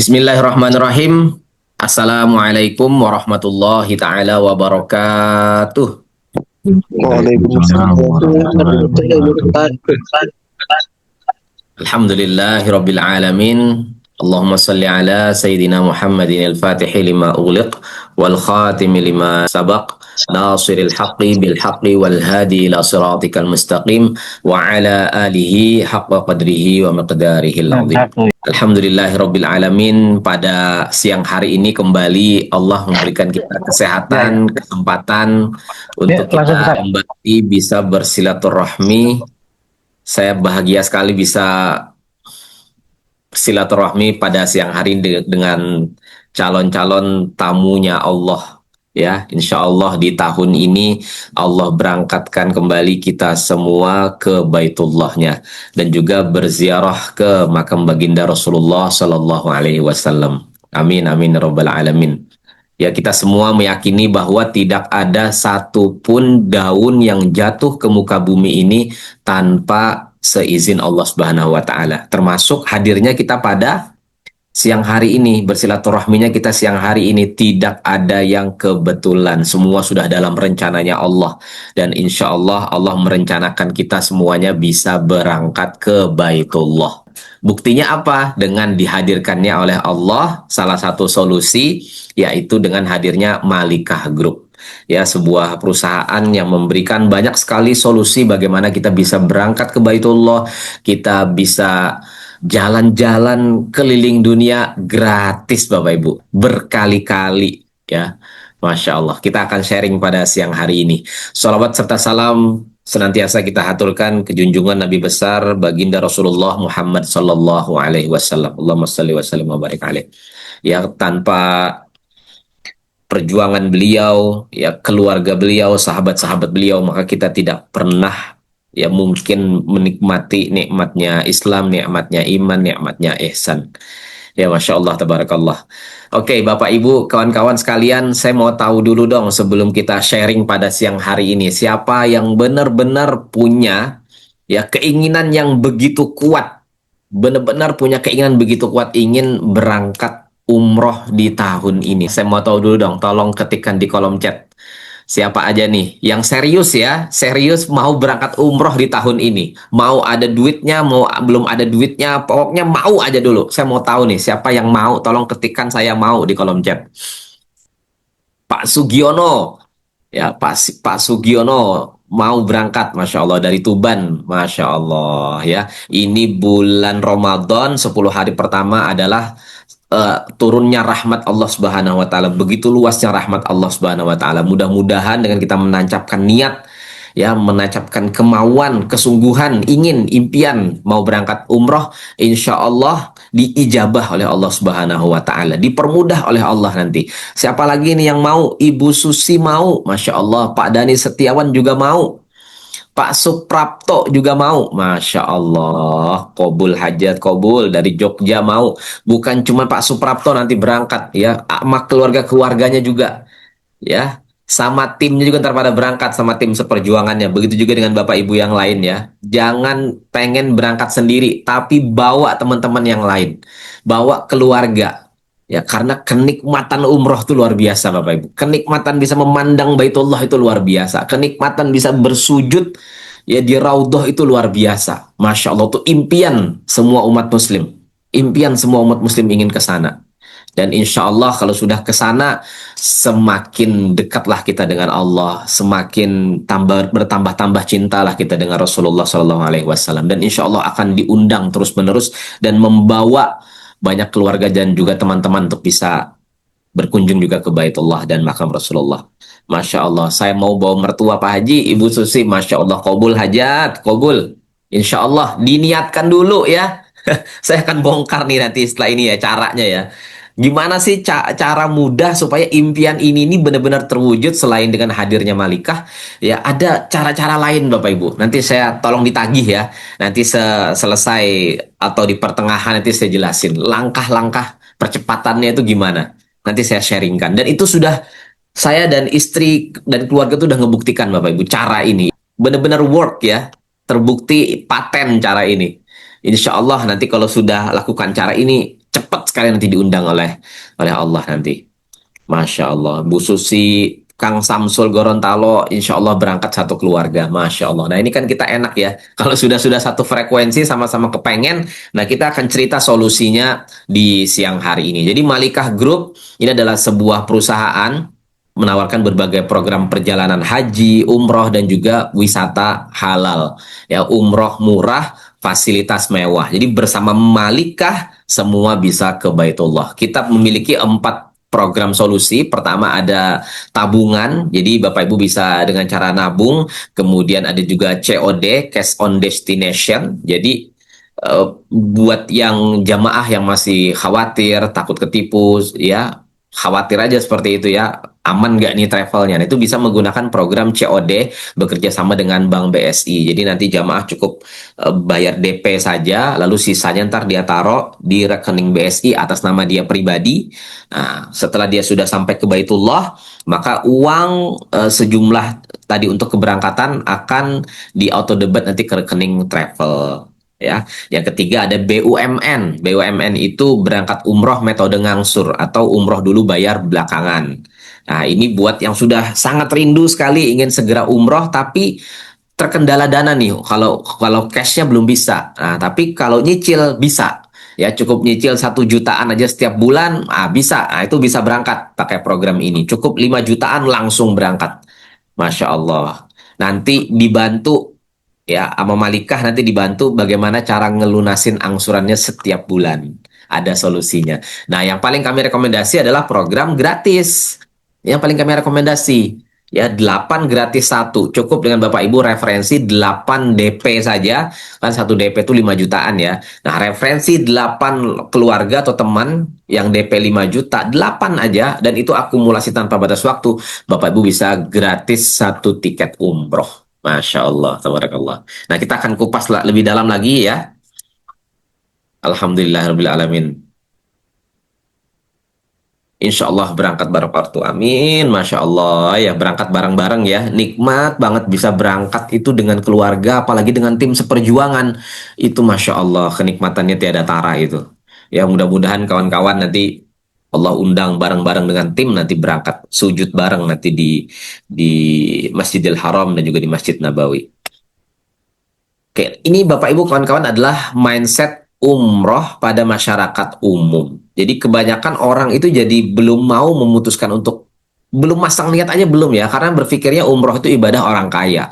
Bismillahirrahmanirrahim. Assalamualaikum warahmatullahi taala wabarakatuh. Waalaikumsalam Waalaikumsalam warahmatullahi warahmatullahi wabarakatuh. wabarakatuh. Alhamdulillahi rabbil alamin. Allahumma salli ala sayyidina Muhammadin al-Fatihi lima ughliq wal khatimi lima sabaq nasiril haqqi bil haqqi wal hadi ila siratikal mustaqim wa ala alihi haqqa qadrihi wa miqdarihi al-azim. Alhamdulillahi rabbil alamin. Pada siang hari ini kembali Allah memberikan kita kesehatan, kesempatan untuk kita kembali bisa bersilaturahmi. Saya bahagia sekali bisa silaturahmi pada siang hari dengan calon-calon tamunya Allah. Ya, insya Allah di tahun ini Allah berangkatkan kembali kita semua ke Baitullahnya dan juga berziarah ke makam baginda Rasulullah Sallallahu Alaihi Wasallam. Amin amin ya rabbal alamin. Ya, kita semua meyakini bahwa tidak ada satupun daun yang jatuh ke muka bumi ini tanpa seizin Allah Subhanahu wa taala. Termasuk hadirnya kita pada siang hari ini, bersilaturahminya kita siang hari ini, tidak ada yang kebetulan. Semua sudah dalam rencananya Allah. Dan insya Allah Allah merencanakan kita semuanya bisa berangkat ke Baitullah. Buktinya apa? Dengan dihadirkannya oleh Allah, salah satu solusi yaitu dengan hadirnya Malikah Group. Ya, sebuah perusahaan yang memberikan banyak sekali solusi bagaimana kita bisa berangkat ke Baitullah, kita bisa jalan-jalan keliling dunia gratis Bapak Ibu, berkali-kali ya. Masya Allah, kita akan sharing pada siang hari ini. Salawat serta salam senantiasa kita haturkan ke junjungan Nabi besar baginda Rasulullah Muhammad Sallallahu Alaihi Wasallam. Allahumma salli wa sallim wa barik alaih. Ya, tanpa perjuangan beliau, ya keluarga beliau, sahabat-sahabat beliau, maka kita tidak pernah ya mungkin menikmati nikmatnya Islam, nikmatnya iman, nikmatnya ihsan. Ya, Masya Allah, tabarakallah. Oke, Bapak Ibu, kawan-kawan sekalian, saya mau tahu dulu dong sebelum kita sharing pada siang hari ini, siapa yang benar-benar punya ya keinginan yang begitu kuat, benar-benar punya keinginan begitu kuat ingin berangkat umroh di tahun ini. Saya mau tahu dulu dong, tolong ketikkan di kolom chat. Siapa aja nih yang serius ya, serius mau berangkat umroh di tahun ini. Mau ada duitnya, mau belum ada duitnya, pokoknya mau aja dulu. Saya mau tahu nih siapa yang mau, tolong ketikkan saya mau di kolom chat. Pak Sugiono, ya Pak Sugiono mau berangkat, Masya Allah, dari Tuban, Masya Allah ya. Ini bulan Ramadan, 10 hari pertama adalah turunnya rahmat Allah Subhanahu wa taala. Begitu luasnya rahmat Allah Subhanahu wa taala. Mudah-mudahan dengan kita menancapkan niat ya, menancapkan kemauan, kesungguhan, ingin, impian mau berangkat umroh, insya Allah diijabah oleh Allah Subhanahu wa taala, dipermudah oleh Allah nanti. Siapa lagi nih yang mau? Ibu Susi mau, Masya Allah. Pak Dani Setiawan juga mau. Pak Suprapto juga mau, Masya Allah, kobul hajat, kobul dari Jogja mau. Bukan cuma Pak Suprapto nanti berangkat ya, sama keluarga-keluarganya juga ya, sama timnya juga ntar pada berangkat, sama tim seperjuangannya. Begitu juga dengan Bapak Ibu yang lain ya. Jangan pengen berangkat sendiri, tapi bawa teman-teman yang lain, bawa keluarga. Ya, karena kenikmatan umroh itu luar biasa Bapak Ibu. Kenikmatan bisa memandang Baitullah itu luar biasa. Kenikmatan bisa bersujud ya di Raudhah itu luar biasa. Masya Allah, itu impian semua umat muslim. Impian semua umat muslim ingin ke sana. Dan insya Allah kalau sudah ke sana, semakin dekatlah kita dengan Allah, semakin bertambah-tambah cintalah kita dengan Rasulullah Shallallahu Alaihi Wasallam. Dan insya Allah akan diundang terus-menerus dan membawa banyak keluarga dan juga teman-teman untuk bisa berkunjung juga ke Baitullah dan makam Rasulullah. Masya Allah, saya mau bawa mertua Pak Haji, Ibu Susi, Masya Allah, kabul hajat, kabul. Insya Allah, diniatkan dulu ya. Saya akan bongkar nih nanti setelah ini ya caranya ya. Gimana sih cara mudah supaya impian ini benar-benar terwujud selain dengan hadirnya Malikah? Ya, ada cara-cara lain Bapak Ibu. Nanti saya tolong ditagih ya. Nanti selesai atau di pertengahan nanti saya jelasin langkah-langkah percepatannya itu gimana. Nanti saya sharingkan. Dan itu sudah saya dan istri dan keluarga itu udah ngebuktikan Bapak Ibu cara ini. Benar-benar work ya. Terbukti paten cara ini. Insya Allah nanti kalau sudah lakukan cara ini cepat sekali nanti diundang oleh Allah nanti. Masya Allah, Bu Susi, Kang Samsul Gorontalo, insya Allah berangkat satu keluarga, Masya Allah. Nah ini kan kita enak ya, kalau sudah satu frekuensi sama-sama kepengen, nah kita akan cerita solusinya di siang hari ini. Jadi Malikah Group ini adalah sebuah perusahaan menawarkan berbagai program perjalanan haji, umroh, dan juga wisata halal. Ya, umroh murah, fasilitas mewah. Jadi bersama Malikah semua bisa ke Baitullah. Kita memiliki 4 program solusi. Pertama ada tabungan, jadi Bapak Ibu bisa dengan cara nabung. Kemudian ada juga COD, Cash on Destination. Jadi buat yang jamaah yang masih khawatir, takut ketipu, ya khawatir aja seperti itu ya, aman nggak nih travelnya. Nah, itu bisa menggunakan program COD bekerja sama dengan Bank BSI. Jadi nanti jamaah cukup bayar DP saja, lalu sisanya ntar dia taruh di rekening BSI atas nama dia pribadi. Nah, setelah dia sudah sampai ke Baitullah, maka uang sejumlah tadi untuk keberangkatan akan di auto debit nanti ke rekening travel. Ya, yang ketiga ada BUMN. BUMN itu berangkat umroh metode ngangsur atau umroh dulu bayar belakangan. Nah, ini buat yang sudah sangat rindu sekali ingin segera umroh tapi terkendala dana nih. Kalau cashnya belum bisa. Nah, tapi kalau nyicil bisa. Ya, cukup nyicil 1 jutaan aja setiap bulan, bisa. Nah, itu bisa berangkat pakai program ini. Cukup 5 jutaan langsung berangkat. Masya Allah. Nanti dibantu ya sama Malikah, nanti dibantu bagaimana cara ngelunasin angsurannya setiap bulan. Ada solusinya. Nah, yang paling kami rekomendasi adalah program gratis. Yang paling kami rekomendasi ya 8 gratis 1. Cukup dengan Bapak Ibu referensi 8 DP saja. Kan 1 DP itu 5 jutaan ya. Nah, referensi 8 keluarga atau teman yang DP 5 juta, 8 aja, dan itu akumulasi tanpa batas waktu. Bapak Ibu bisa gratis 1 tiket umroh. Masya Allah, tabarakallah. Nah, kita akan kupas lebih dalam lagi ya. Alhamdulillahirabbil alamin. Insya Allah berangkat bareng waktu. Amin. Masya Allah ya, berangkat bareng-bareng ya. Nikmat banget bisa berangkat itu dengan keluarga, apalagi dengan tim seperjuangan. Itu Masya Allah, kenikmatannya tiada tara itu. Ya, mudah-mudahan kawan-kawan nanti Allah undang bareng-bareng dengan tim nanti berangkat sujud bareng nanti di Masjidil Haram dan juga di Masjid Nabawi. Oke, ini Bapak Ibu kawan-kawan adalah mindset umroh pada masyarakat umum. Jadi kebanyakan orang itu jadi belum mau memutuskan untuk, belum masang niat aja belum ya, karena berpikirnya umroh itu ibadah orang kaya.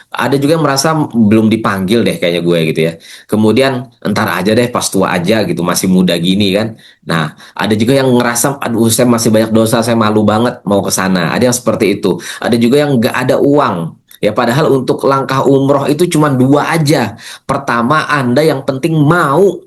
Ada juga yang merasa belum dipanggil deh kayaknya gue gitu ya. Kemudian entar aja deh pas tua aja gitu, masih muda gini kan. Nah, ada juga yang ngerasa aduh saya masih banyak dosa, saya malu banget mau ke sana. Ada yang seperti itu. Ada juga yang nggak ada uang. Ya padahal untuk langkah umroh itu cuma 2 aja. Pertama, Anda yang penting mau.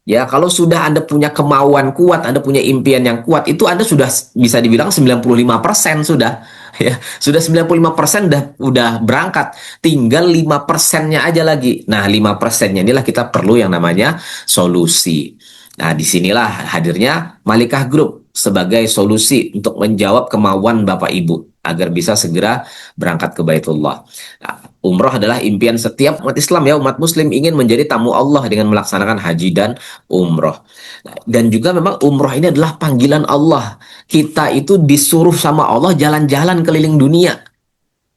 Ya, kalau sudah Anda punya kemauan kuat, Anda punya impian yang kuat, itu Anda sudah bisa dibilang 95% sudah. Ya, sudah 95% udah berangkat. Tinggal 5%-nya aja lagi. Nah, 5%-nya inilah kita perlu yang namanya solusi. Nah, disinilah hadirnya Malikah Group sebagai solusi untuk menjawab kemauan Bapak Ibu agar bisa segera berangkat ke Baitullah. Nah, umroh adalah impian setiap umat Islam ya, umat Muslim ingin menjadi tamu Allah dengan melaksanakan haji dan umroh. Nah, dan juga memang umroh ini adalah panggilan Allah. Kita itu disuruh sama Allah jalan-jalan keliling dunia.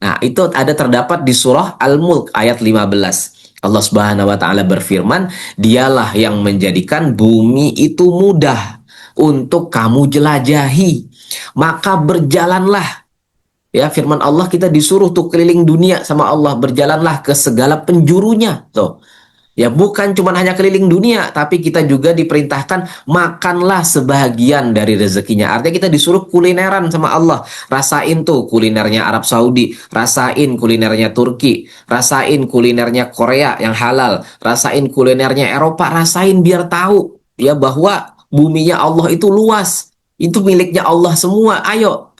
Nah, itu ada terdapat di surah Al-Mulk ayat 15. Allah Subhanahu wa taala berfirman, "Dialah yang menjadikan bumi itu mudah untuk kamu jelajahi. Maka berjalanlah." Ya, firman Allah kita disuruh tuh keliling dunia sama Allah, berjalanlah ke segala penjurunya. Tuh. Ya, bukan cuma hanya keliling dunia, tapi kita juga diperintahkan makanlah sebahagian dari rezekinya. Artinya kita disuruh kulineran sama Allah. Rasain tuh kulinernya Arab Saudi, rasain kulinernya Turki, rasain kulinernya Korea yang halal, rasain kulinernya Eropa, rasain biar tahu ya bahwa buminya Allah itu luas. Itu miliknya Allah semua. Ayo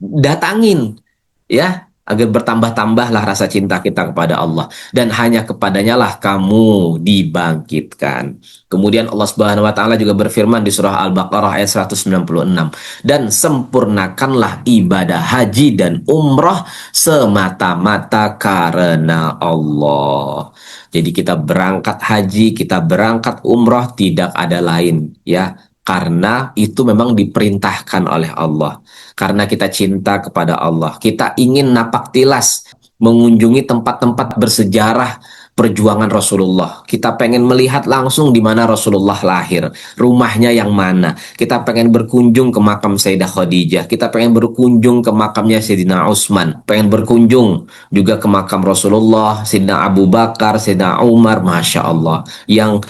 datangin ya, agar bertambah-tambahlah rasa cinta kita kepada Allah, dan hanya kepadanya lah kamu dibangkitkan. Kemudian Allah Subhanahu wa taala juga berfirman di surah Al-Baqarah ayat 196, dan sempurnakanlah ibadah haji dan umroh semata-mata karena Allah. Jadi kita berangkat haji, kita berangkat umroh, tidak ada lain ya, Karena itu memang diperintahkan oleh Allah. Karena kita cinta kepada Allah. Kita ingin napak tilas mengunjungi tempat-tempat bersejarah perjuangan Rasulullah. Kita pengen melihat langsung di mana Rasulullah lahir, rumahnya yang mana. Kita pengen berkunjung ke makam Sayyidah Khadijah. Kita pengen berkunjung ke makamnya Sayyidina Utsman. Pengen berkunjung juga ke makam Rasulullah, Sayyidina Abu Bakar, Sayyidina Umar, Masya Allah. Yang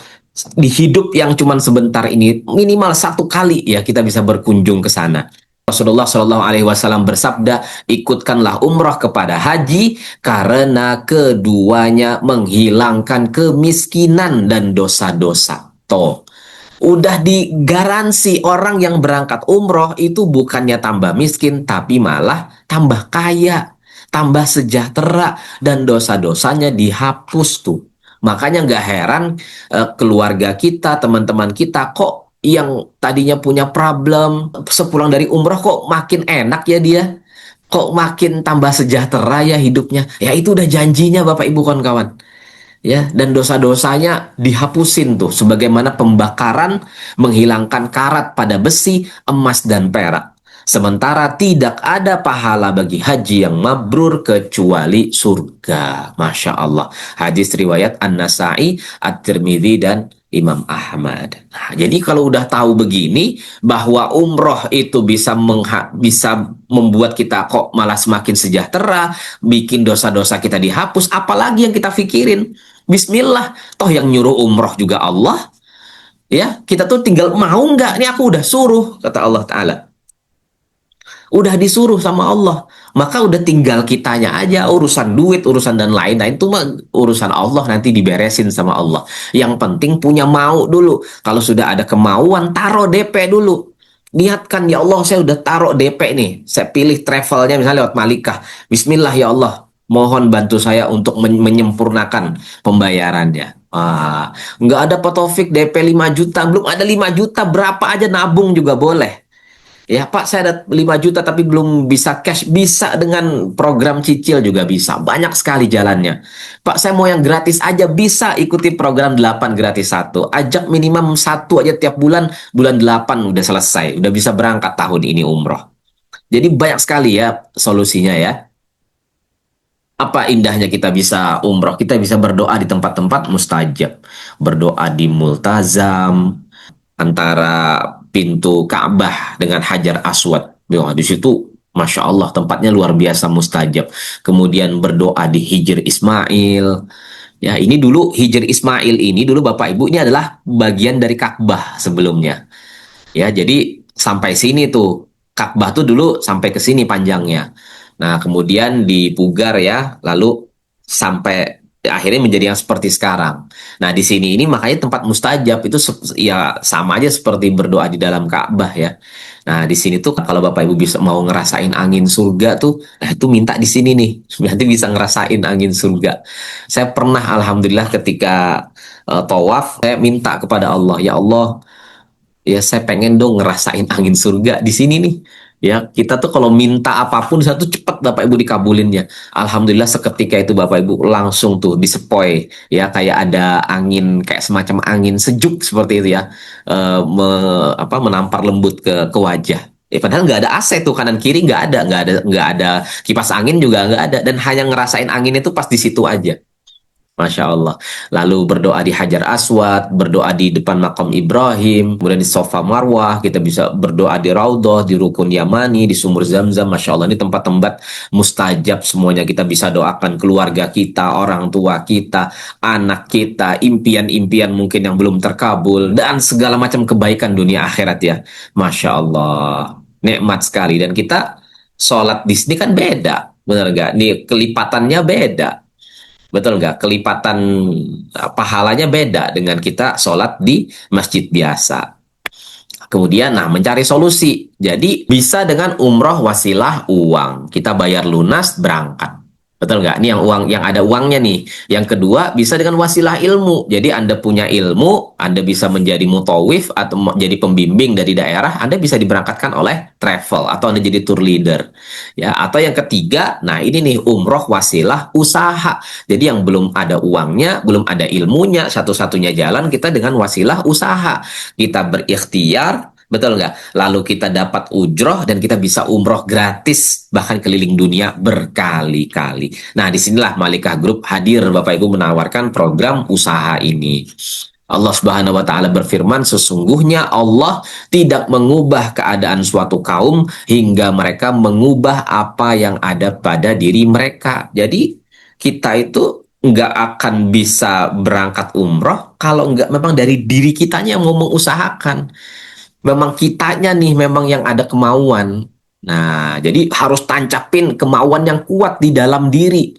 di hidup yang cuman sebentar ini minimal satu kali ya kita bisa berkunjung ke sana. Rasulullah Shallallahu Alaihi Wasallam bersabda, ikutkanlah umrah kepada haji karena keduanya menghilangkan kemiskinan dan dosa-dosa. Toh, udah digaransi orang yang berangkat umroh itu bukannya tambah miskin, tapi malah tambah kaya, tambah sejahtera, dan dosa-dosanya dihapus tuh. Makanya nggak heran keluarga kita, teman-teman kita kok yang tadinya punya problem, sepulang dari umroh kok makin enak ya dia, kok makin tambah sejahtera ya hidupnya. Ya itu udah janjinya Bapak Ibu kawan-kawan. Ya, dan dosa-dosanya dihapusin tuh sebagaimana pembakaran menghilangkan karat pada besi, emas dan perak. Sementara tidak ada pahala bagi haji yang mabrur kecuali surga. Masya Allah. Hadis riwayat An-Nasai, At-Tirmidzi dan Imam Ahmad. Nah, jadi kalau udah tahu begini bahwa umroh itu bisa membuat kita kok malah semakin sejahtera, bikin dosa-dosa kita dihapus, apalagi yang kita pikirin? Bismillah, toh yang nyuruh umroh juga Allah. Ya, kita tuh tinggal mau nggak? Ini aku udah suruh, kata Allah Ta'ala. Udah disuruh sama Allah. Maka udah tinggal kitanya aja, urusan duit, urusan dan lain-lain. Itu mah urusan Allah, nanti diberesin sama Allah. Yang penting punya mau dulu. Kalau sudah ada kemauan, taruh DP dulu. Niatkan, ya Allah saya udah taruh DP nih. Saya pilih travelnya misalnya lewat Malikah. Bismillah ya Allah. Mohon bantu saya untuk menyempurnakan pembayarannya. Nggak ada Pak Taufik DP 5 juta. Belum ada 5 juta. Berapa aja nabung juga boleh. Ya Pak, saya ada 5 juta tapi belum bisa cash. Bisa dengan program cicil juga bisa. Banyak sekali jalannya. Pak, saya mau yang gratis aja. Bisa ikuti program 8 gratis 1. Ajak minimum 1 aja tiap bulan. Bulan 8 udah selesai. Udah bisa berangkat tahun ini umroh. Jadi banyak sekali ya solusinya ya. Apa indahnya kita bisa umroh? Kita bisa berdoa di tempat-tempat mustajab. Berdoa di Multazam, antara pintu Ka'bah dengan Hajar Aswad. Di situ Masya Allah tempatnya luar biasa mustajab. Kemudian berdoa di Hijr Ismail. Ya, ini dulu Hijr Ismail ini dulu Bapak Ibu ini adalah bagian dari Ka'bah sebelumnya. Ya, jadi sampai sini tuh Ka'bah tuh dulu sampai ke sini panjangnya. Nah, kemudian dipugar ya, lalu sampai akhirnya menjadi yang seperti sekarang. Nah, di sini ini makanya tempat mustajab itu ya sama aja seperti berdoa di dalam Ka'bah ya. Nah, di sini tuh kalau Bapak Ibu bisa mau ngerasain angin surga tuh, nah itu minta di sini nih. Nanti bisa ngerasain angin surga. Saya pernah alhamdulillah ketika tawaf, saya minta kepada Allah, ya Allah, ya saya pengen dong ngerasain angin surga di sini nih. Ya, kita tuh kalau minta apapun satu cepat Bapak Ibu dikabulinnya. Alhamdulillah seketika itu Bapak Ibu langsung tuh disepoi ya, kayak ada angin, kayak semacam angin sejuk seperti itu ya. Menampar lembut ke wajah. Ya, padahal nggak ada AC tuh kanan kiri, nggak ada kipas angin juga nggak ada, dan hanya ngerasain angin itu pas di situ aja. Masya Allah. Lalu berdoa di Hajar Aswad, berdoa di depan makam Ibrahim, kemudian di Sofa Marwah, kita bisa berdoa di Raudhah, di Rukun Yamani, di Sumur Zamzam. Masya Allah, ini tempat-tempat mustajab semuanya. Kita bisa doakan keluarga kita, orang tua kita, anak kita, impian-impian mungkin yang belum terkabul, dan segala macam kebaikan dunia akhirat ya. Masya Allah. Nikmat sekali. Dan kita sholat di sini kan beda. Benar nggak? Nih kelipatannya beda. Betul nggak? Kelipatan pahalanya beda dengan kita sholat di masjid biasa. Kemudian, nah mencari solusi. Jadi bisa dengan umroh wasilah uang. Kita bayar lunas berangkat. Betul nggak? Ini yang uang, yang ada uangnya nih. Yang kedua, bisa dengan wasilah ilmu. Jadi Anda punya ilmu, Anda bisa menjadi mutawif atau jadi pembimbing dari daerah, Anda bisa diberangkatkan oleh travel atau Anda jadi tour leader. Ya, atau yang ketiga, nah ini nih umroh wasilah usaha. Jadi yang belum ada uangnya, belum ada ilmunya, satu-satunya jalan kita dengan wasilah usaha. Kita berikhtiar, betul nggak? Lalu kita dapat ujroh dan kita bisa umroh gratis, bahkan keliling dunia berkali-kali. Nah, disinilah Malikah Group hadir, Bapak Ibu, menawarkan program usaha ini. Allah Subhanahu wa Ta'ala berfirman, sesungguhnya Allah tidak mengubah keadaan suatu kaum hingga mereka mengubah apa yang ada pada diri mereka. Jadi, kita itu nggak akan bisa berangkat umroh kalau nggak memang dari diri kitanya yang mau mengusahakan. Memang kitanya nih memang yang ada kemauan. Nah, jadi harus tancapin kemauan yang kuat di dalam diri.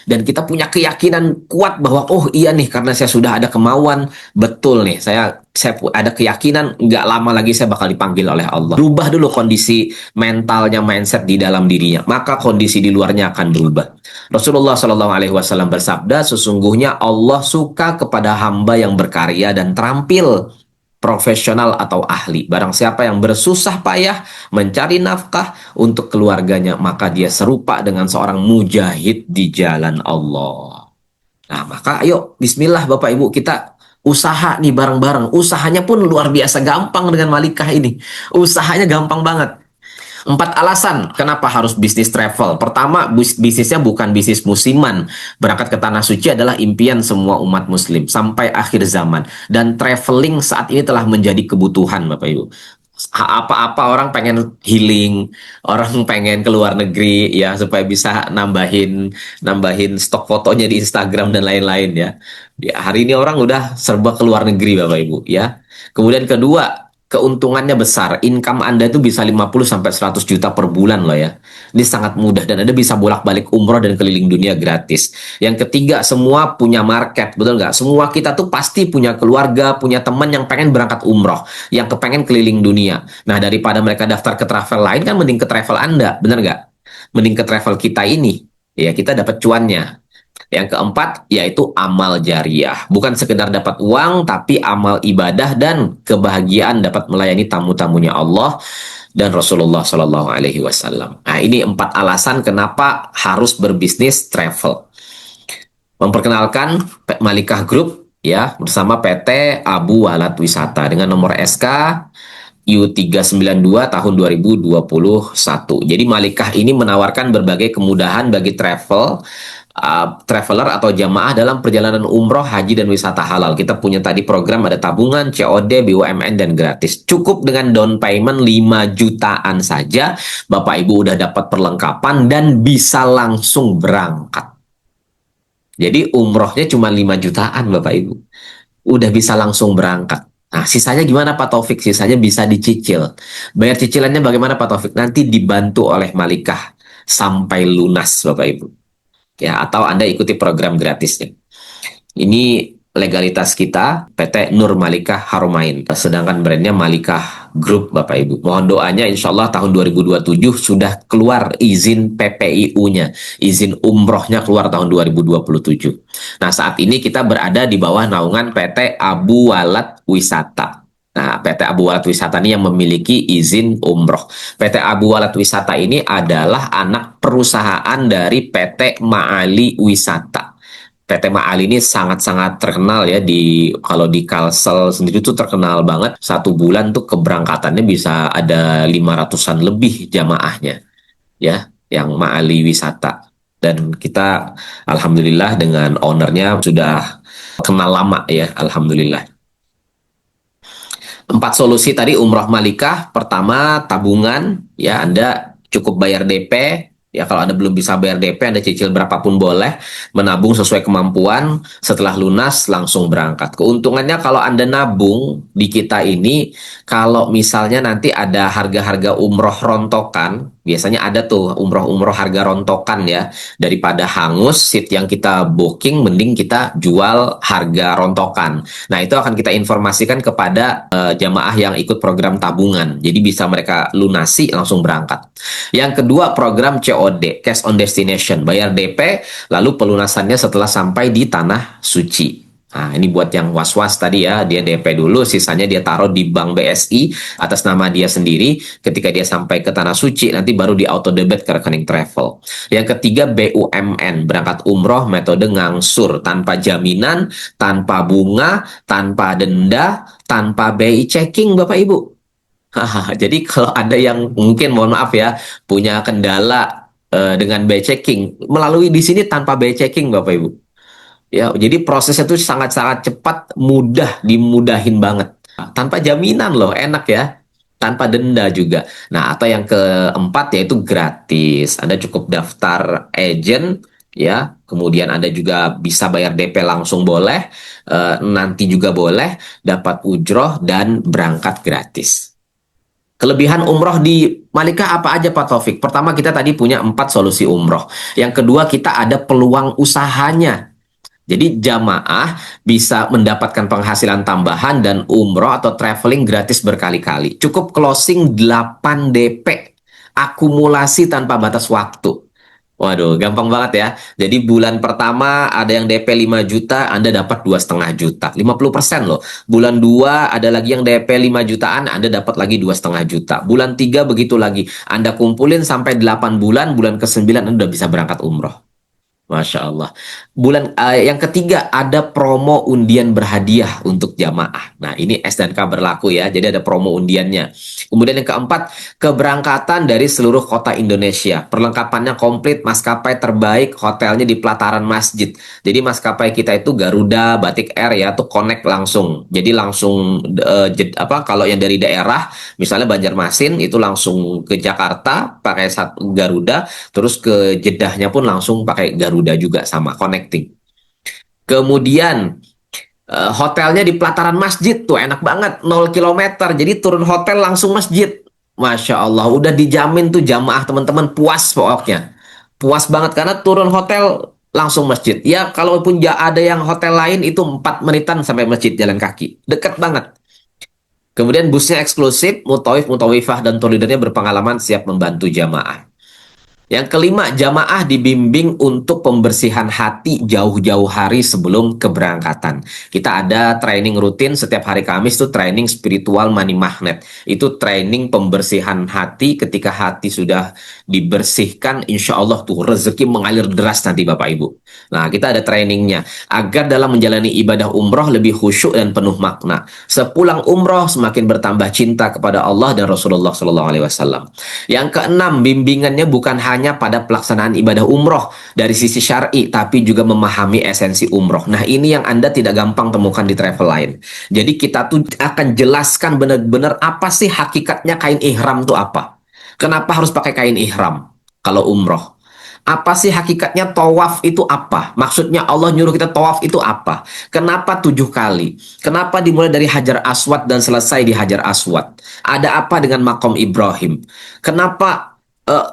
Dan kita punya keyakinan kuat bahwa, oh iya nih, karena saya sudah ada kemauan, betul nih, saya ada keyakinan, nggak lama lagi saya bakal dipanggil oleh Allah. Rubah dulu kondisi mentalnya, mindset di dalam dirinya, maka kondisi di luarnya akan berubah. Rasulullah Shallallahu Alaihi Wasallam bersabda, sesungguhnya Allah suka kepada hamba yang berkarya dan terampil, profesional atau ahli. Barang siapa yang bersusah payah mencari nafkah untuk keluarganya, maka dia serupa dengan seorang mujahid di jalan Allah. Nah, maka ayo bismillah Bapak Ibu, kita usaha nih bareng-bareng. Usahanya pun luar biasa gampang dengan Malikah ini. Usahanya gampang banget. 4 alasan kenapa harus bisnis travel. Pertama, bisnisnya bukan bisnis musiman. Berangkat ke Tanah Suci adalah impian semua umat muslim sampai akhir zaman. Dan traveling saat ini telah menjadi kebutuhan, Bapak Ibu. Apa-apa orang pengen healing, orang pengen ke luar negeri ya supaya bisa nambahin nambahin stok fotonya di Instagram dan lain-lain ya. Hari ini orang udah serba ke luar negeri, Bapak Ibu ya. Kemudian kedua, keuntungannya besar. Income Anda itu bisa 50 sampai 100 juta per bulan loh ya. Ini sangat mudah dan Anda bisa bolak-balik umroh dan keliling dunia gratis. Yang ketiga, semua punya market, betul nggak? Semua kita tuh pasti punya keluarga, punya teman yang pengen berangkat umroh, yang kepengen keliling dunia. Nah, daripada mereka daftar ke travel lain, kan mending ke travel Anda, bener nggak? Mending ke travel kita ini. Ya, kita dapat cuannya. Yang keempat, yaitu amal jariah. Bukan sekedar dapat uang, tapi amal ibadah dan kebahagiaan dapat melayani tamu-tamunya Allah dan Rasulullah Shallallahu Alaihi Wasallam. Nah, ini 4 alasan kenapa harus berbisnis travel. Memperkenalkan Malikah Group ya bersama PT Abu Walad Wisata dengan nomor SK U392 tahun 2021. Jadi Malikah ini menawarkan berbagai kemudahan bagi traveler atau jamaah dalam perjalanan umroh, haji, dan wisata halal. Kita punya tadi program ada tabungan, COD, BUMN, dan gratis. Cukup dengan down payment 5 jutaan saja, Bapak Ibu udah dapat perlengkapan dan bisa langsung berangkat. Jadi umrohnya cuma 5 jutaan Bapak Ibu. Udah bisa langsung berangkat. Nah, sisanya gimana Pak Taufik? Sisanya bisa dicicil. Bayar cicilannya bagaimana Pak Taufik? Nanti dibantu oleh Malikah sampai lunas Bapak Ibu. Ya, atau Anda ikuti program gratisnya. Ini legalitas kita PT Nur Malikah Haromain. Sedangkan brandnya Malikah Group Bapak Ibu. Mohon doanya insya Allah tahun 2027 sudah keluar izin PPIU-nya. Izin umrohnya keluar tahun 2027. Nah, saat ini kita berada di bawah naungan PT Abu Walad Wisata. Nah, PT Abu Walad Wisata ini yang memiliki izin umroh. PT Abu Walad Wisata ini adalah anak perusahaan dari PT Ma'ali Wisata. PT Ma'ali ini sangat-sangat terkenal ya kalau di Kalsel sendiri tuh terkenal banget. 1 bulan tuh keberangkatannya bisa ada 500-an lebih jamaahnya ya, yang Ma'ali Wisata. Dan kita alhamdulillah dengan ownernya sudah kenal lama ya, alhamdulillah. 4 solusi tadi umroh Malikah. Pertama, tabungan ya, Anda cukup bayar DP. Ya, kalau Anda belum bisa bayar DP, Anda cicil berapapun boleh, menabung sesuai kemampuan, setelah lunas langsung berangkat. Keuntungannya kalau Anda nabung di kita ini, kalau misalnya nanti ada harga-harga umroh rontokan, Biasanya ada tuh umroh-umroh harga rontokan ya. Daripada hangus seat yang kita booking, mending kita jual harga rontokan. Nah, itu akan kita informasikan kepada jamaah yang ikut program tabungan. Jadi bisa mereka lunasi langsung berangkat. Yang kedua, program COD, Cash on Destination. Bayar DP, lalu pelunasannya setelah sampai di Tanah Suci. Nah, ini buat yang was-was tadi ya, dia DP dulu, sisanya dia taruh di bank BSI atas nama dia sendiri. Ketika dia sampai ke Tanah Suci, nanti baru di auto debit ke rekening travel. Yang ketiga, BUMN, berangkat umroh metode ngangsur, tanpa jaminan, tanpa bunga, tanpa denda, tanpa BI checking, Bapak Ibu. Jadi kalau ada yang mungkin, mohon maaf ya, punya kendala dengan BI checking, melalui di sini tanpa BI checking, Bapak Ibu. Ya, jadi prosesnya itu sangat-sangat cepat, mudah, dimudahin banget. Tanpa jaminan loh, enak ya. Tanpa denda juga. Nah, atau yang keempat yaitu gratis. Anda cukup daftar agent, ya. Kemudian Anda juga bisa bayar DP langsung boleh, nanti juga boleh, dapat ujroh dan berangkat gratis. Kelebihan umroh di Malika apa aja Pak Taufik? Pertama, kita tadi punya 4 solusi umroh. Yang kedua, kita ada peluang usahanya. Jadi jamaah bisa mendapatkan penghasilan tambahan dan umroh atau traveling gratis berkali-kali. Cukup closing 8 DP. Akumulasi tanpa batas waktu. Waduh, gampang banget ya. Jadi bulan pertama ada yang DP 5 juta, Anda dapat 2,5 juta. 50% loh. Bulan 2 ada lagi yang DP 5 jutaan, Anda dapat lagi 2,5 juta. Bulan 3 begitu lagi. Anda kumpulin sampai 8 bulan, bulan ke-9 Anda udah bisa berangkat umroh. Masya Allah. Yang ketiga ada promo undian berhadiah untuk jamaah. Nah, ini S dan K berlaku ya. Jadi ada promo undiannya. Kemudian yang keempat, keberangkatan dari seluruh kota Indonesia. Perlengkapannya komplit, maskapai terbaik, hotelnya di pelataran masjid. Jadi maskapai kita itu Garuda, Batik Air ya, tuh connect langsung. Jadi langsung kalau yang dari daerah, misalnya Banjarmasin itu langsung ke Jakarta pakai Garuda, terus ke Jedahnya pun langsung pakai Garuda juga sama connecting. Kemudian hotelnya di pelataran masjid tuh enak banget, 0 kilometer. Jadi turun hotel langsung masjid. Masya Allah, udah dijamin tuh jamaah teman-teman puas pokoknya. Puas banget karena turun hotel langsung masjid. Ya, kalaupun ada yang hotel lain itu 4 menitan sampai masjid jalan kaki. Deket banget. Kemudian busnya eksklusif, mutawif, mutawifah, dan tour leadernya berpengalaman siap membantu jamaah. Yang kelima, jamaah dibimbing untuk pembersihan hati jauh-jauh hari sebelum keberangkatan. Kita ada training rutin setiap hari Kamis, itu training spiritual money magnet. Itu training pembersihan hati. Ketika hati sudah dibersihkan, insya Allah tuh rezeki mengalir deras nanti Bapak Ibu. Nah, kita ada trainingnya. Agar dalam menjalani ibadah umroh lebih khusyuk dan penuh makna. Sepulang umroh semakin bertambah cinta kepada Allah dan Rasulullah SAW. Yang keenam, bimbingannya bukan hanya pada pelaksanaan ibadah umroh dari sisi syar'i, tapi juga memahami esensi umroh. Nah, ini yang Anda tidak gampang temukan di travel lain. Jadi kita tuh akan jelaskan benar-benar apa sih hakikatnya kain ihram itu apa. Kenapa harus pakai kain ihram kalau umroh? Apa sih hakikatnya tawaf itu apa? Maksudnya Allah nyuruh kita tawaf itu apa? Kenapa 7 kali? Kenapa dimulai dari Hajar Aswad dan selesai di Hajar Aswad? Ada apa dengan makom Ibrahim? Kenapa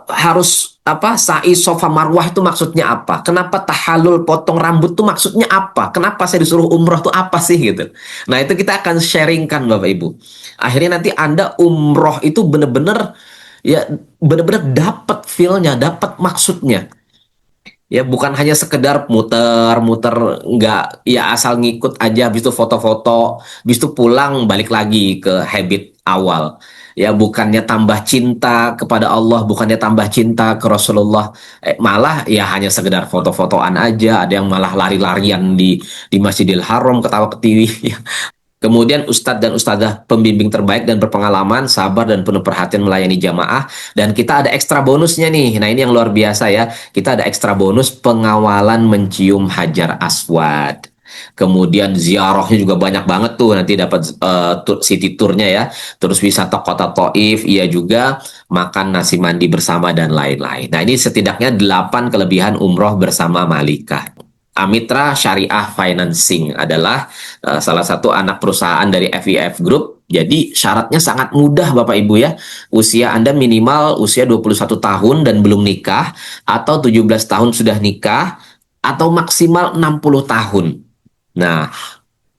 harus sa'i Safa Marwah itu maksudnya apa? Kenapa tahalul potong rambut itu maksudnya apa? Kenapa saya disuruh umroh itu apa sih gitu? Nah, itu kita akan sharingkan Bapak Ibu. Akhirnya nanti Anda umroh itu benar-benar ya benar-benar dapat feel-nya, dapat maksudnya. Ya bukan hanya sekedar muter-muter, nggak ya asal ngikut aja, habis itu foto-foto, habis itu pulang balik lagi ke habit awal. Ya bukannya tambah cinta kepada Allah, bukannya tambah cinta ke Rasulullah, malah ya hanya sekedar foto-fotoan aja. Ada yang malah lari-larian di Masjidil Haram, ketawa-ketiwi. Kemudian ustadz dan ustadzah pembimbing terbaik dan berpengalaman, sabar dan penuh perhatian melayani jamaah. Dan kita ada ekstra bonusnya nih. Nah, ini yang luar biasa ya. Kita ada ekstra bonus pengawalan mencium Hajar Aswad. Kemudian ziarahnya juga banyak banget tuh. Nanti dapat city tournya ya. Terus wisata kota Taif, iya juga. Makan nasi mandi bersama dan lain-lain. Nah, ini setidaknya 8 kelebihan umroh bersama Malika. Amitra Syariah Financing adalah salah satu anak perusahaan dari FIF Group. Jadi syaratnya sangat mudah Bapak Ibu ya. Usia Anda minimal usia 21 tahun dan belum nikah, atau 17 tahun sudah nikah, atau maksimal 60 tahun. Nah,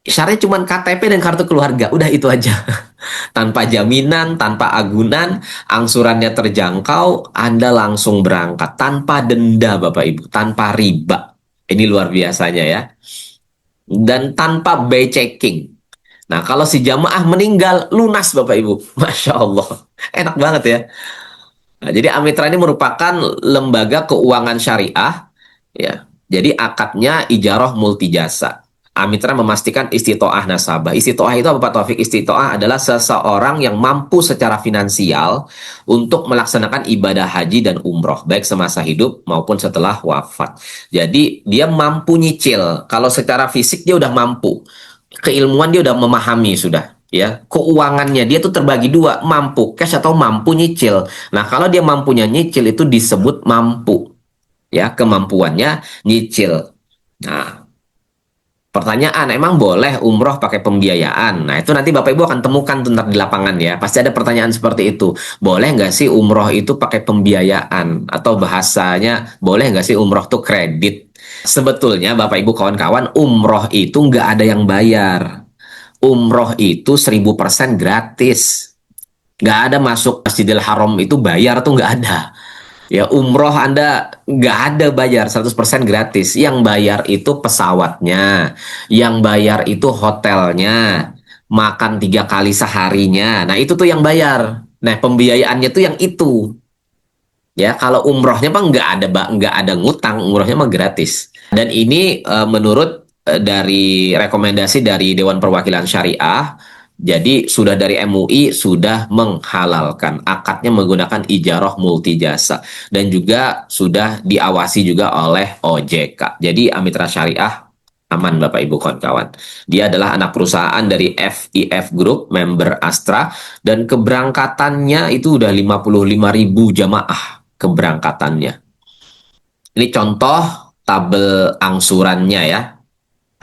syaratnya cuma KTP dan kartu keluarga, udah itu aja. Tanpa jaminan, tanpa agunan, angsurannya terjangkau, Anda langsung berangkat. Tanpa denda Bapak Ibu, tanpa riba. Ini luar biasanya ya. Dan tanpa bay checking. Nah, kalau si jamaah meninggal, lunas Bapak Ibu. Masya Allah. Enak banget ya. Nah, jadi Amitra ini merupakan lembaga keuangan syariah. Ya. Jadi akadnya ijarah multijasa. Amitra memastikan istitoah nasabah. Istitoah itu apa Pak Taufik? Istitoah adalah seseorang yang mampu secara finansial untuk melaksanakan ibadah haji dan umroh, baik semasa hidup maupun setelah wafat. Jadi dia mampu nyicil. Kalau secara fisik dia udah mampu, keilmuan dia udah memahami sudah. Ya, keuangannya dia tuh terbagi dua, mampu cash atau mampu nyicil. Nah, kalau dia mampunya nyicil itu disebut mampu, ya, kemampuannya nyicil. Nah, pertanyaan, emang boleh umroh pakai pembiayaan? Nah, itu nanti Bapak Ibu akan temukan tuh ntar di lapangan ya. Pasti ada pertanyaan seperti itu. Boleh nggak sih umroh itu pakai pembiayaan? Atau bahasanya, boleh nggak sih umroh tuh kredit? Sebetulnya Bapak Ibu kawan-kawan, umroh itu nggak ada yang bayar. Umroh itu 1000% gratis. Nggak ada masuk Masjidil Haram itu bayar tuh nggak ada. Ya, umroh Anda nggak ada bayar, 100% gratis. Yang bayar itu pesawatnya, yang bayar itu hotelnya, makan 3 kali seharinya. Nah, itu tuh yang bayar. Nah, pembiayaannya tuh yang itu. Ya, kalau umrohnya mah nggak ada ngutang, umrohnya mah gratis. Dan ini menurut dari rekomendasi dari Dewan Perwakilan Syariah, jadi sudah dari MUI sudah menghalalkan akadnya menggunakan ijarah multijasa dan juga sudah diawasi juga oleh OJK. Jadi Amitra Syariah aman Bapak Ibu kawan-kawan. Dia adalah anak perusahaan dari FIF Group, member Astra, dan keberangkatannya itu udah 55.000 jamaah keberangkatannya. Ini contoh tabel angsurannya ya.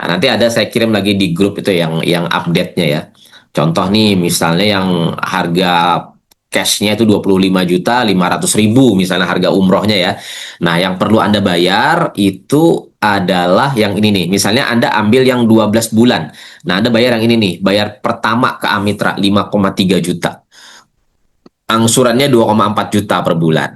Nah, nanti ada saya kirim lagi di grup itu yang update-nya ya. Contoh nih misalnya yang harga cashnya itu 25.500.000 misalnya harga umrohnya ya. Nah, yang perlu Anda bayar itu adalah yang ini nih. Misalnya Anda ambil yang 12 bulan. Nah, Anda bayar yang ini nih. Bayar pertama ke Amitra 5,3 juta. Angsurannya 2,4 juta per bulan.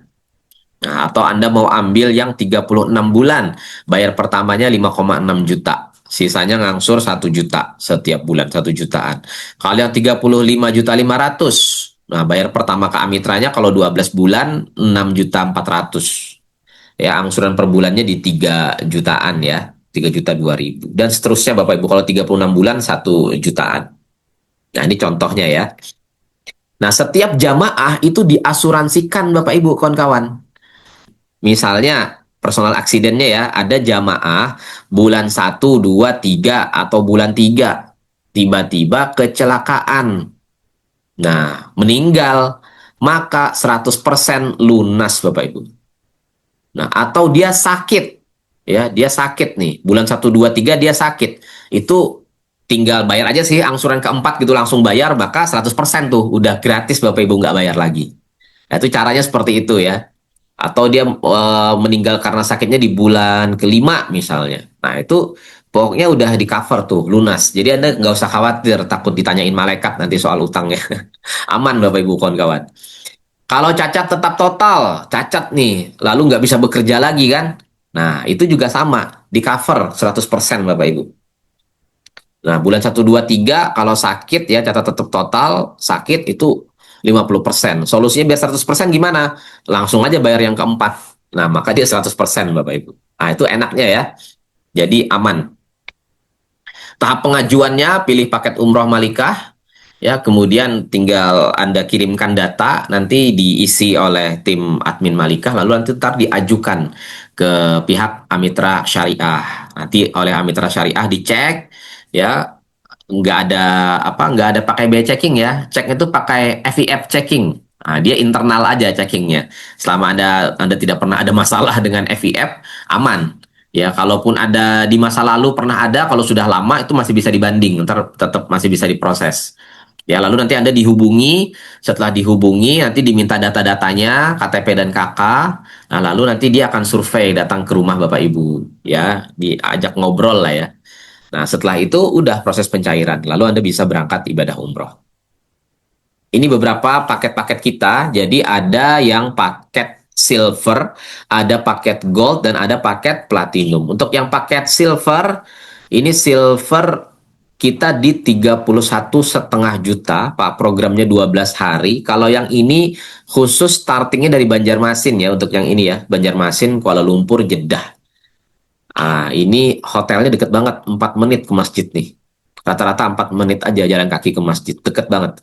Nah, atau Anda mau ambil yang 36 bulan, bayar pertamanya 5,6 juta. Sisanya ngangsur 1 juta setiap bulan, 1 jutaan. Kalau yang 35.500.000, nah bayar pertama ke Amitranya kalau 12 bulan 6.400.000. Ya, angsuran per bulannya di 3 jutaan ya, 3.002.000. Dan seterusnya Bapak Ibu, kalau 36 bulan 1 jutaan. Nah, ini contohnya ya. Nah, setiap jamaah itu diasuransikan Bapak Ibu kawan-kawan. Misalnya personal accident-nya ya, ada jamaah bulan 1, 2, 3 atau bulan 3 tiba-tiba kecelakaan. Nah, meninggal, maka 100% lunas Bapak Ibu. Nah, atau dia sakit, ya, dia sakit nih, bulan 1, 2, 3 dia sakit. Itu tinggal bayar aja sih angsuran keempat gitu langsung bayar, maka 100% tuh udah gratis Bapak Ibu nggak bayar lagi. Nah, itu caranya seperti itu ya. Atau dia meninggal karena sakitnya di bulan kelima misalnya. Nah, itu pokoknya udah di cover tuh, lunas. Jadi Anda nggak usah khawatir takut ditanyain malaikat nanti soal utangnya. Aman Bapak Ibu kawan-kawan. Kalau cacat tetap total, cacat nih, lalu nggak bisa bekerja lagi kan? Nah, itu juga sama, di cover 100% Bapak Ibu. Nah, bulan 1, 2, 3 kalau sakit ya, catat tetap total, sakit itu 50%. Solusinya biar 100% gimana? Langsung aja bayar yang keempat. Nah, maka dia 100% Bapak Ibu. Nah, itu enaknya ya. Jadi aman. Tahap pengajuannya, pilih paket umroh Malikah, ya, kemudian tinggal Anda kirimkan data, nanti diisi oleh tim admin Malikah, lalu nanti ntar diajukan ke pihak Amitra Syariah. Nanti oleh Amitra Syariah dicek, ya, nggak ada pakai biaya checking ya, cek itu pakai FIF checking. Nah, dia internal aja checkingnya. Selama anda tidak pernah ada masalah dengan FIF, aman. Ya, kalaupun ada di masa lalu pernah ada, kalau sudah lama itu masih bisa dibanding, ntar tetap masih bisa diproses. Ya, lalu nanti Anda dihubungi, setelah dihubungi nanti diminta data-datanya, KTP dan KK. Nah, lalu nanti dia akan survei datang ke rumah Bapak Ibu, ya, diajak ngobrol lah ya. Nah, setelah itu udah proses pencairan, lalu Anda bisa berangkat ibadah umroh. Ini beberapa paket-paket kita, jadi ada yang paket silver, ada paket gold, dan ada paket platinum. Untuk yang paket silver, ini silver kita di 31,5 juta, Pak. Programnya 12 hari. Kalau yang ini khusus startingnya dari Banjarmasin ya, untuk yang ini ya, Banjarmasin, Kuala Lumpur, Jeddah. Ah, ini hotelnya deket banget, 4 menit ke masjid nih. Rata-rata 4 menit aja jalan kaki ke masjid, deket banget.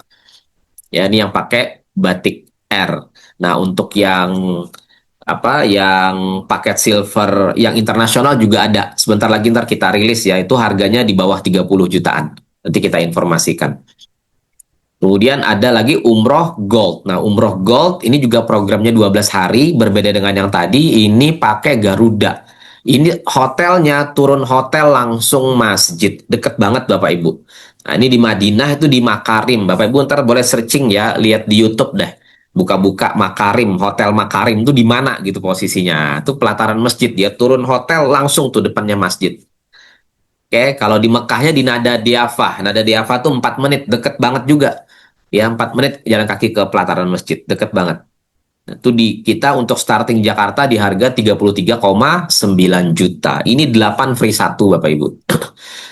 Ya, ini yang pakai batik Air. Nah, untuk yang paket silver yang internasional juga ada. Sebentar lagi ntar kita rilis ya, itu harganya di bawah 30 jutaan. Nanti kita informasikan. Kemudian ada lagi umroh gold. Nah, umroh gold ini juga programnya 12 hari, berbeda dengan yang tadi, ini pakai Garuda. Ini hotelnya, turun hotel langsung masjid. Deket banget Bapak Ibu. Nah, ini di Madinah, itu di Makarim. Bapak Ibu ntar boleh searching ya, lihat di YouTube deh. Buka-buka Makarim, Hotel Makarim itu di mana gitu posisinya. Itu pelataran masjid, dia turun hotel langsung tuh depannya masjid. Oke, kalau di Mekahnya di Nada Diafah. Nada Diafah tuh 4 menit, deket banget juga. Ya, 4 menit jalan kaki ke pelataran masjid, deket banget. Nah, itu di kita untuk starting Jakarta di harga 33,9 juta. Ini 8 free 1 Bapak Ibu.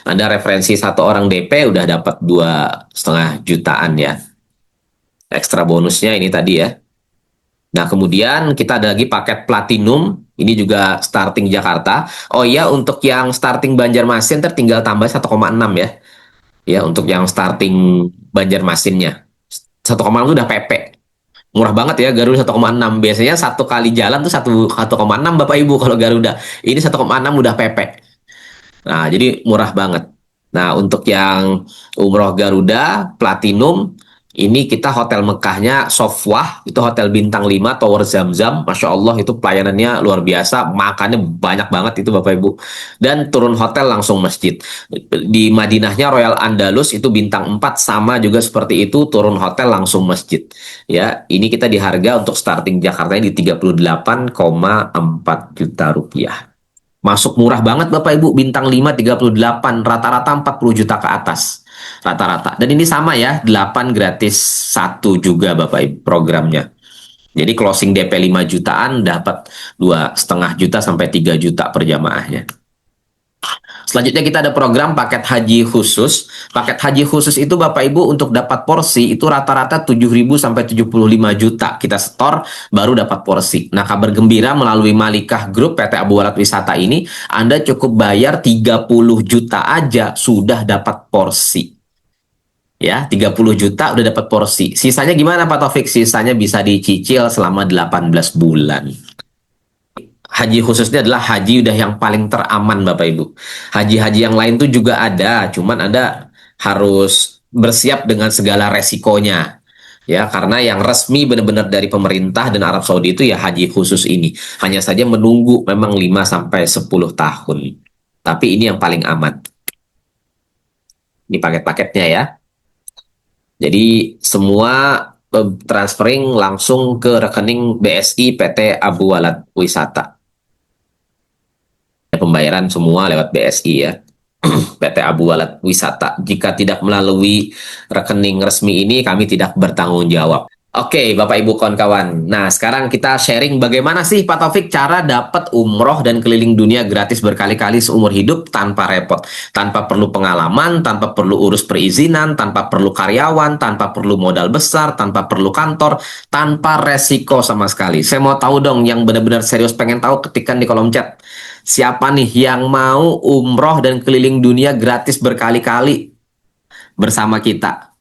Anda referensi satu orang DP udah dapat 2,5 jutaan ya. Ekstra bonusnya ini tadi ya. Nah, kemudian kita ada lagi paket platinum. Ini juga starting Jakarta. Oh iya, untuk yang starting Banjarmasin tertinggal tambah 1,6 ya. Ya, untuk yang starting Banjarmasinnya. 1,6 itu udah PP. Murah banget ya Garuda 1,6. Biasanya satu kali jalan tuh 1,6 Bapak Ibu kalau Garuda. Ini 1,6 udah PP. Nah, jadi murah banget. Nah, untuk yang umroh Garuda Platinum, ini kita hotel Mekahnya Sofwah, itu hotel bintang 5 Tower Zamzam. Masya Allah, itu pelayanannya luar biasa, makannya banyak banget itu Bapak Ibu. Dan turun hotel langsung masjid. Di Madinahnya Royal Andalus, itu bintang 4 sama juga seperti itu, turun hotel langsung masjid. Ya, ini kita di harga untuk starting Jakarta di 38,4 juta rupiah. Masuk murah banget Bapak Ibu, bintang 5 38, rata-rata 40 juta ke atas. Rata-rata. Dan ini sama ya, 8 gratis 1 juga Bapak Ibu programnya. Jadi closing DP 5 jutaan dapat 2,5 juta sampai 3 juta per jamaahnya. Selanjutnya kita ada program paket haji khusus. Paket haji khusus itu Bapak Ibu untuk dapat porsi itu rata-rata 7.000 sampai 75 juta kita setor baru dapat porsi. Nah, kabar gembira melalui Malikah Group PT Abu Walad Wisata ini Anda cukup bayar 30 juta aja sudah dapat porsi. Ya, 30 juta udah dapat porsi. Sisanya gimana Pak Taufik? Sisanya bisa dicicil selama 18 bulan. Haji khususnya adalah haji udah yang paling teraman Bapak Ibu. Haji-haji yang lain tuh juga ada, cuman Anda harus bersiap dengan segala resikonya. Ya, karena yang resmi benar-benar dari pemerintah dan Arab Saudi itu ya haji khusus ini. Hanya saja menunggu memang 5 sampai 10 tahun. Tapi ini yang paling aman. Ini paket-paketnya ya. Jadi semua transferring langsung ke rekening BSI PT Abu Walad Wisata. Pembayaran semua lewat BSI ya. PT Abu Walad Wisata. Jika tidak melalui rekening resmi ini, kami tidak bertanggung jawab. Oke, Bapak Ibu kawan-kawan. Nah, sekarang kita sharing bagaimana sih Pak Taufik cara dapat umroh dan keliling dunia gratis berkali-kali seumur hidup tanpa repot, tanpa perlu pengalaman, tanpa perlu urus perizinan, tanpa perlu karyawan, tanpa perlu modal besar, tanpa perlu kantor, tanpa resiko sama sekali. Saya mau tahu dong yang benar-benar serius pengen tahu, ketikkan di kolom chat. Siapa nih yang mau umroh dan keliling dunia gratis berkali-kali bersama kita?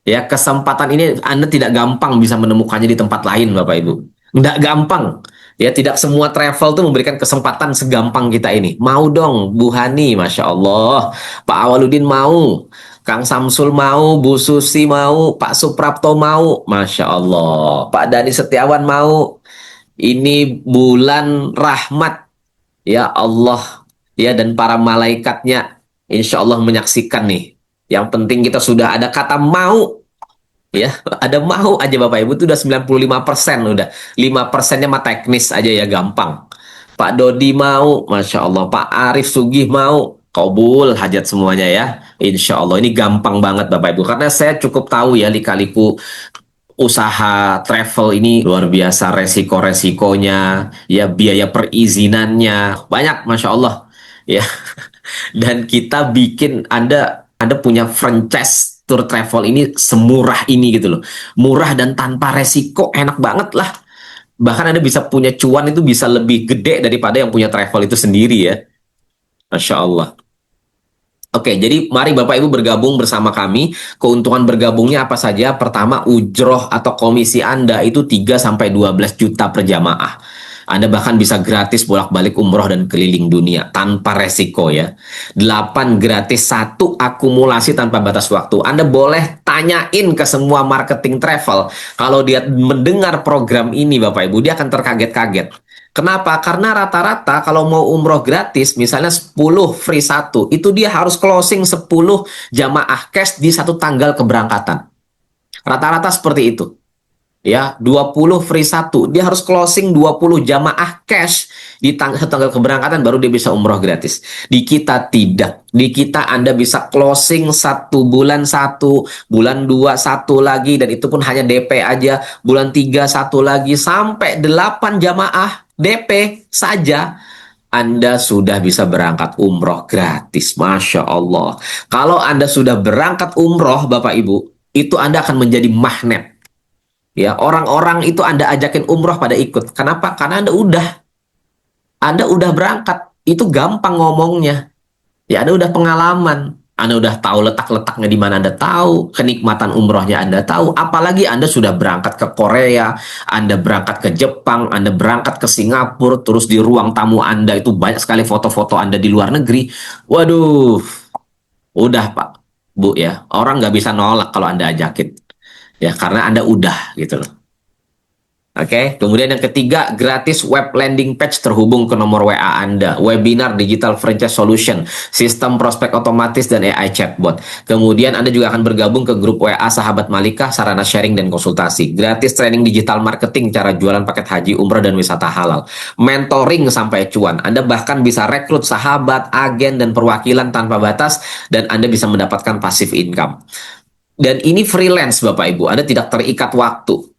Ya, kesempatan ini Anda tidak gampang bisa menemukannya di tempat lain, Bapak Ibu. Nggak gampang. Ya, tidak semua travel tuh memberikan kesempatan segampang kita ini. Mau dong, Bu Hani, Masya Allah. Pak Awaludin mau. Kang Samsul mau. Bu Susi mau. Pak Suprapto mau. Masya Allah. Pak Dani Setiawan mau. Ini bulan rahmat. Ya Allah. Ya, dan para malaikatnya. Insya Allah menyaksikan nih. Yang penting kita sudah ada kata mau. Ya, ada mau aja Bapak Ibu itu udah 95%, udah 5%-nya mah teknis aja ya, gampang. Pak Dodi mau, Masya Allah. Pak Arif Sugih mau, kabul hajat semuanya ya. Insya Allah ini gampang banget Bapak Ibu, karena saya cukup tahu ya lika-liku usaha travel ini luar biasa, resiko-resikonya, ya biaya perizinannya banyak, Masya Allah ya. Dan kita bikin Anda punya franchise tour travel ini semurah ini gitu loh, murah dan tanpa resiko, enak banget lah. Bahkan Anda bisa punya cuan itu bisa lebih gede daripada yang punya travel itu sendiri ya, Masya Allah. Oke, jadi mari Bapak Ibu bergabung bersama kami. Keuntungan bergabungnya apa saja? Pertama, ujroh atau komisi Anda itu 3 sampai 12 juta per jamaah. Anda bahkan bisa gratis bolak-balik umroh dan keliling dunia tanpa resiko ya. 8, gratis satu akumulasi tanpa batas waktu. Anda boleh tanyain ke semua marketing travel. Kalau dia mendengar program ini Bapak Ibu, dia akan terkaget-kaget. Kenapa? Karena rata-rata kalau mau umroh gratis, misalnya 10 free satu, itu dia harus closing 10 jamaah cash di satu tanggal keberangkatan. Rata-rata seperti itu. Ya, 20 free satu, dia harus closing 20 jamaah cash di tanggal keberangkatan baru dia bisa umroh gratis. Di kita tidak. Di kita Anda bisa closing 1 bulan satu, bulan 2 satu lagi, dan itu pun hanya DP aja, bulan 3 satu lagi, sampai 8 jamaah DP saja Anda sudah bisa berangkat umroh gratis. Masya Allah. Kalau Anda sudah berangkat umroh Bapak Ibu, itu Anda akan menjadi magnet. Ya, orang-orang itu Anda ajakin umroh pada ikut. Kenapa? Karena Anda udah berangkat. Itu gampang ngomongnya. Ya, Anda udah pengalaman. Anda udah tahu letak-letaknya di mana Anda tahu, kenikmatan umrohnya Anda tahu. Apalagi Anda sudah berangkat ke Korea, Anda berangkat ke Jepang, Anda berangkat ke Singapura, terus di ruang tamu Anda itu banyak sekali foto-foto Anda di luar negeri. Waduh, udah Pak, Bu ya. Orang nggak bisa nolak kalau Anda ajakin. Ya, karena Anda udah gitu loh. Oke, kemudian yang ketiga, gratis web landing page terhubung ke nomor WA Anda, webinar digital franchise solution, sistem prospek otomatis, dan AI chatbot. Kemudian Anda juga akan bergabung ke grup WA Sahabat Malikah, sarana sharing dan konsultasi, gratis training digital marketing, cara jualan paket haji, umrah, dan wisata halal, mentoring sampai cuan. Anda bahkan bisa rekrut sahabat, agen, dan perwakilan tanpa batas, dan Anda bisa mendapatkan passive income. Dan ini freelance Bapak Ibu, Anda tidak terikat waktu.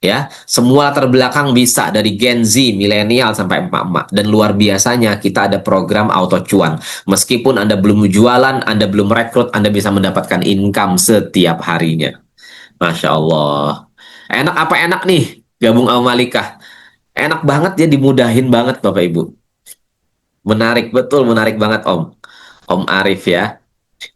Ya, semua terbelakang bisa dari Gen Z, milenial sampai emak-emak. Dan luar biasanya kita ada program auto cuan. Meskipun Anda belum jualan, Anda belum rekrut, Anda bisa mendapatkan income setiap harinya. Masya Allah. Enak apa enak nih gabung sama Malikah? Enak banget ya, dimudahin banget Bapak Ibu. Menarik, betul menarik banget Om. Om Arif ya.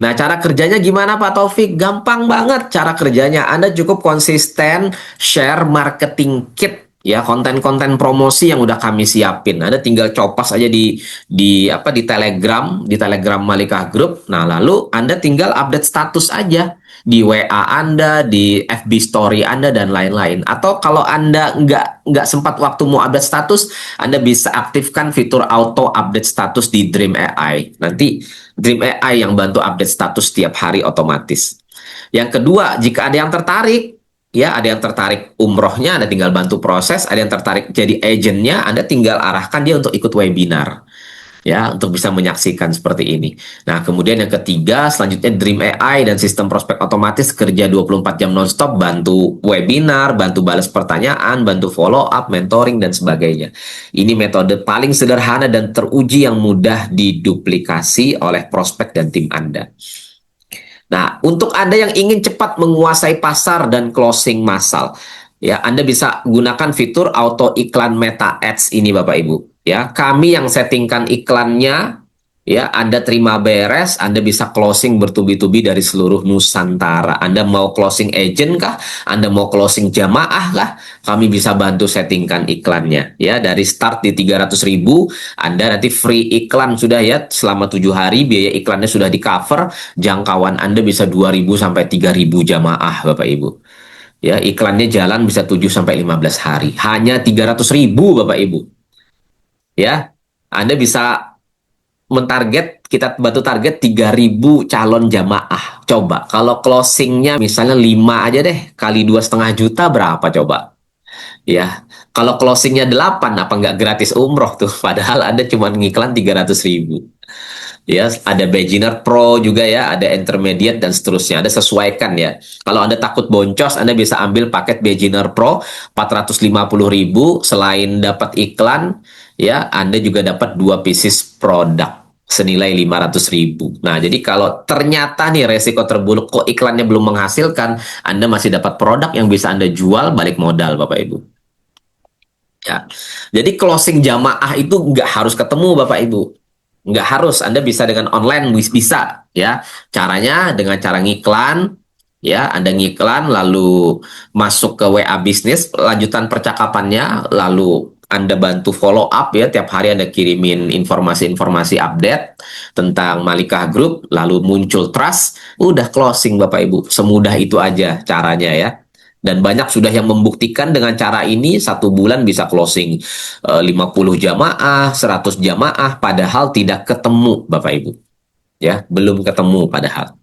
Nah, cara kerjanya gimana Pak Taufik? Gampang banget cara kerjanya. Anda cukup konsisten share marketing kit ya, konten-konten promosi yang udah kami siapin. Anda tinggal copas aja di Telegram Malikah Group. Nah, lalu Anda tinggal update status aja di WA Anda, di FB Story Anda, dan lain-lain. Atau kalau Anda nggak sempat waktu mau update status, Anda bisa aktifkan fitur auto update status di Dream AI. Nanti Dream AI yang bantu update status setiap hari otomatis. Yang kedua, jika ada yang tertarik, ya ada yang tertarik umrohnya, Anda tinggal bantu proses. Ada yang tertarik jadi agentnya, Anda tinggal arahkan dia untuk ikut webinar. Ya, untuk bisa menyaksikan seperti ini. Nah, kemudian yang ketiga, selanjutnya Dream AI dan sistem prospek otomatis kerja 24 jam nonstop, bantu webinar, bantu balas pertanyaan, bantu follow up, mentoring, dan sebagainya. Ini metode paling sederhana dan teruji yang mudah diduplikasi oleh prospek dan tim Anda. Nah, untuk Anda yang ingin cepat menguasai pasar dan closing massal, ya Anda bisa gunakan fitur auto iklan Meta Ads ini Bapak Ibu. Ya, kami yang settingkan iklannya, ya Anda terima beres, Anda bisa closing bertubi-tubi dari seluruh Nusantara. Anda mau closing agent kah? Anda mau closing jamaah kah? Kami bisa bantu settingkan iklannya. Ya, dari start di 300.000, Anda nanti free iklan sudah ya selama 7 hari, biaya iklannya sudah di cover, jangkauan Anda bisa 2.000 sampai 3.000 jamaah Bapak Ibu. Ya, iklannya jalan bisa 7 sampai 15 hari. Hanya 300.000 Bapak Ibu. Ya, Anda bisa kita bantu target 3.000 calon jamaah. Coba kalau closingnya misalnya 5 aja deh, kali 2,5 juta berapa coba? Ya, kalau closingnya 8, apa nggak gratis umroh tuh? Padahal Anda cuma ngiklan 300.000. Ya, ada beginner pro juga ya, ada intermediate dan seterusnya. Ada sesuaikan ya. Kalau Anda takut boncos, Anda bisa ambil paket beginner pro 450.000. Selain dapat iklan, ya, Anda juga dapat 2 pieces produk senilai 500.000. Nah, jadi kalau ternyata nih resiko terburuk kok iklannya belum menghasilkan, Anda masih dapat produk yang bisa Anda jual balik modal, Bapak Ibu. Ya. Jadi closing jamaah itu nggak harus ketemu Bapak Ibu. Nggak harus, Anda bisa dengan online, bisa ya. Caranya dengan cara ngiklan, ya, Anda ngiklan lalu masuk ke WA bisnis, lanjutan percakapannya, lalu Anda bantu follow up ya, tiap hari Anda kirimin informasi-informasi update tentang Malikah Group, lalu muncul trust, udah closing Bapak Ibu. Semudah itu aja caranya ya. Dan banyak sudah yang membuktikan dengan cara ini 1 bulan bisa closing 50 jamaah, 100 jamaah, padahal tidak ketemu Bapak Ibu. Ya, belum ketemu padahal.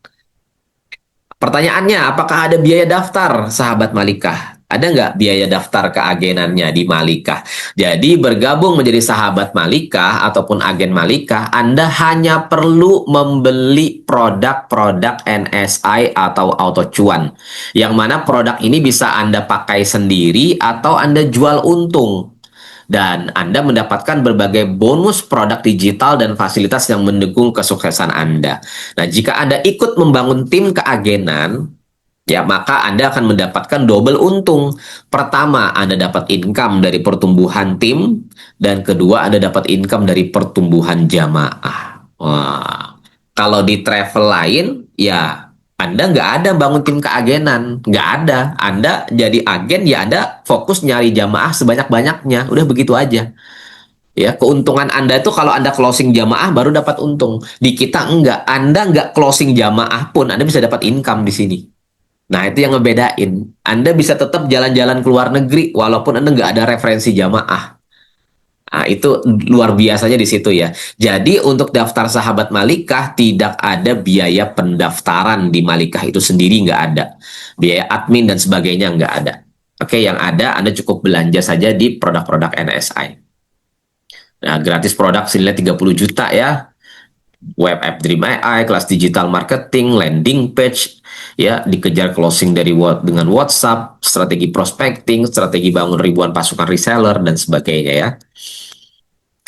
Pertanyaannya, apakah ada biaya daftar, sahabat Malikah? Ada nggak biaya daftar keagenannya di Malikah? Jadi bergabung menjadi sahabat Malikah ataupun agen Malikah, Anda hanya perlu membeli produk-produk NSI atau auto cuan. Yang mana produk ini bisa Anda pakai sendiri atau Anda jual untung. Dan Anda mendapatkan berbagai bonus produk digital dan fasilitas yang mendukung kesuksesan Anda. Nah, jika Anda ikut membangun tim keagenan, ya maka Anda akan mendapatkan double untung. Pertama, Anda dapat income dari pertumbuhan tim, dan kedua, Anda dapat income dari pertumbuhan jamaah. Wah, kalau di travel lain, ya Anda nggak ada bangun tim keagenan, nggak ada. Anda jadi agen, ya Anda fokus nyari jamaah sebanyak-banyaknya, udah begitu aja. Ya, keuntungan Anda itu kalau Anda closing jamaah baru dapat untung. Di kita enggak, Anda nggak closing jamaah pun Anda bisa dapat income di sini. Nah, itu yang ngebedain. Anda bisa tetap jalan-jalan ke luar negeri walaupun Anda nggak ada referensi jamaah. Nah, itu luar biasanya di situ ya. Jadi untuk daftar sahabat Malikah tidak ada biaya pendaftaran di Malikah itu sendiri, nggak ada. Biaya admin dan sebagainya nggak ada. Oke, yang ada Anda cukup belanja saja di produk-produk NSI. Nah, gratis produk senilai 30 juta ya. Web app Dream AI, kelas digital marketing, landing page, ya, dikejar closing dengan WhatsApp, strategi prospecting, strategi bangun ribuan pasukan reseller dan sebagainya ya.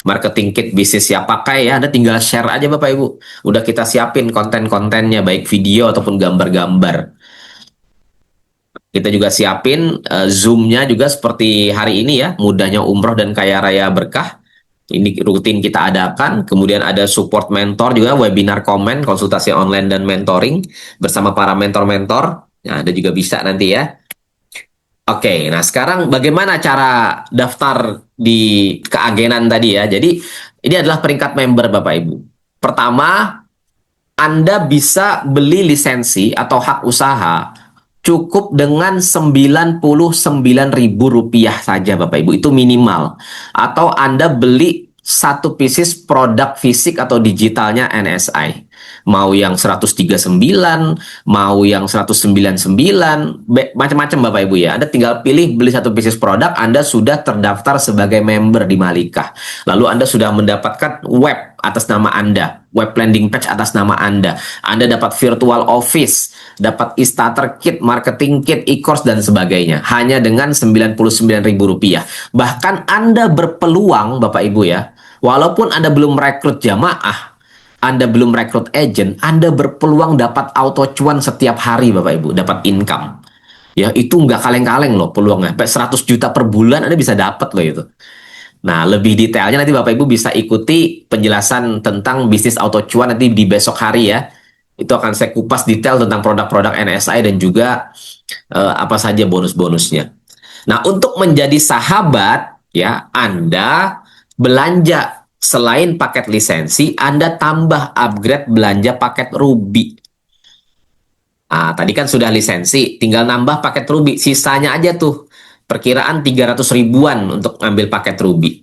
Marketing kit bisnis siap pakai ya, Anda tinggal share aja Bapak Ibu. Udah kita siapin konten-kontennya baik video ataupun gambar-gambar. Kita juga siapin Zoom-nya juga seperti hari ini ya, mudahnya umroh dan kaya raya berkah. Ini rutin kita adakan. Kemudian ada support mentor juga, webinar komen, konsultasi online dan mentoring bersama para mentor-mentor. Nah, ada juga bisa nanti ya. Oke, nah sekarang bagaimana cara daftar di keagenan tadi ya. Jadi ini adalah peringkat member Bapak Ibu. Pertama, Anda bisa beli lisensi atau hak usaha cukup dengan Rp99.000 saja Bapak Ibu, itu minimal. Atau Anda beli 1 pieces produk fisik atau digitalnya NSI. Mau yang 139, mau yang 199, macam-macam Bapak Ibu ya. Anda tinggal pilih beli 1 pieces produk, Anda sudah terdaftar sebagai member di Malikah. Lalu Anda sudah mendapatkan web atas nama Anda, web landing page atas nama Anda. Anda dapat virtual office, dapat e-starter kit, marketing kit, e-course dan sebagainya. Hanya dengan Rp99.000. Bahkan Anda berpeluang Bapak Ibu ya, walaupun Anda belum rekrut jamaah, Anda belum rekrut agent, Anda berpeluang dapat auto cuan setiap hari Bapak Ibu, dapat income. Ya, itu nggak kaleng-kaleng loh peluangnya. Sampai 100 juta per bulan Anda bisa dapat loh itu. Nah, lebih detailnya nanti Bapak Ibu bisa ikuti penjelasan tentang bisnis auto cuan nanti di besok hari ya. Itu akan saya kupas detail tentang produk-produk NSI dan juga apa saja bonus-bonusnya. Nah, untuk menjadi sahabat ya, Anda belanja selain paket lisensi, Anda tambah upgrade belanja paket Ruby. Nah, tadi kan sudah lisensi, tinggal nambah paket Ruby. Sisanya aja tuh, perkiraan 300 ribuan untuk ngambil paket Ruby.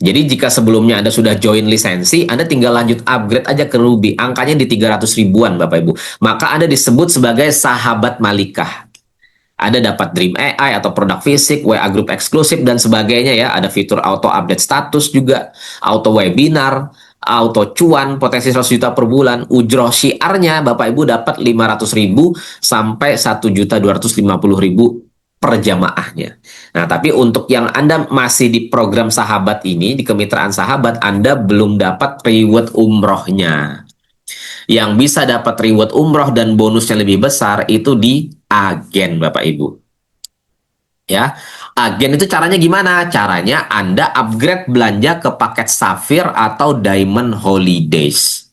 Jadi jika sebelumnya Anda sudah join lisensi, Anda tinggal lanjut upgrade aja ke Ruby. Angkanya di 300 ribuan Bapak Ibu. Maka Anda disebut sebagai sahabat Malikah. Ada dapat Dream AI atau produk fisik, WA group eksklusif dan sebagainya ya. Ada fitur auto update status juga, auto webinar, auto cuan, potensi 100 juta per bulan. Ujroh syiarnya Bapak Ibu dapat 500 ribu sampai 1.250.000 per jamaahnya. Nah, tapi untuk yang Anda masih di program sahabat ini, di kemitraan sahabat, Anda belum dapat reward umrohnya. Yang bisa dapat reward umroh dan bonusnya lebih besar itu di agen Bapak Ibu. Ya, agen itu caranya gimana? Caranya Anda upgrade belanja ke paket Safir atau Diamond Holidays.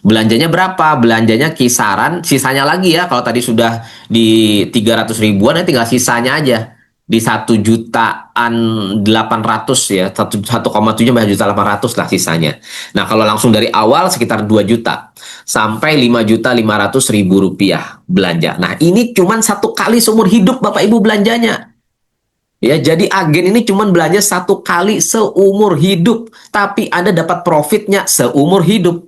Belanjanya berapa? Belanjanya kisaran, sisanya lagi ya. Kalau tadi sudah di 300 ribuan, ya tinggal sisanya aja. Di 1.800.000 ya, 1,7 sampai 1.800.000 lah sisanya. Nah, kalau langsung dari awal sekitar 2 juta sampai 5.500.000 rupiah belanja. Nah, ini cuma satu kali seumur hidup Bapak Ibu belanjanya. Ya, jadi agen ini cuma belanja satu kali seumur hidup, tapi Anda dapat profitnya seumur hidup.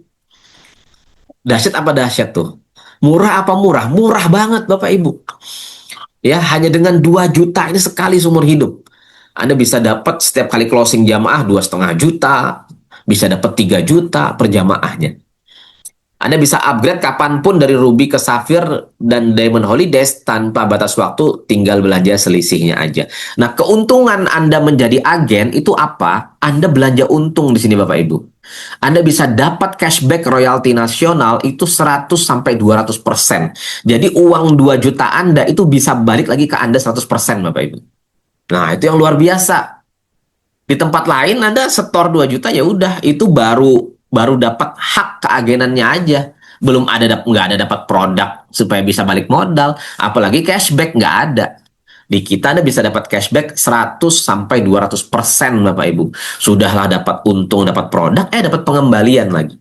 Dahsyat apa dahsyat tuh? Murah apa murah? Murah banget Bapak Ibu. Ya, hanya dengan 2 juta ini sekali seumur hidup. Anda bisa dapat setiap kali closing jamaah 2,5 juta, bisa dapat 3 juta per jamaahnya. Anda bisa upgrade kapanpun dari Ruby ke Safir dan Diamond Holidays tanpa batas waktu, tinggal belanja selisihnya aja. Nah, keuntungan Anda menjadi agen itu apa? Anda belanja untung di sini Bapak Ibu. Anda bisa dapat cashback royalti nasional itu 100 sampai 200%. Jadi uang 2 juta Anda itu bisa balik lagi ke Anda 100% Bapak Ibu. Nah, itu yang luar biasa. Di tempat lain Anda setor 2 juta ya udah, itu baru dapat hak keagenannya aja. Belum ada nggak ada dapat produk supaya bisa balik modal, apalagi cashback nggak ada. Di kita Anda bisa dapat cashback 100 sampai 200% Bapak Ibu. Sudahlah dapat untung, dapat produk, dapat pengembalian lagi.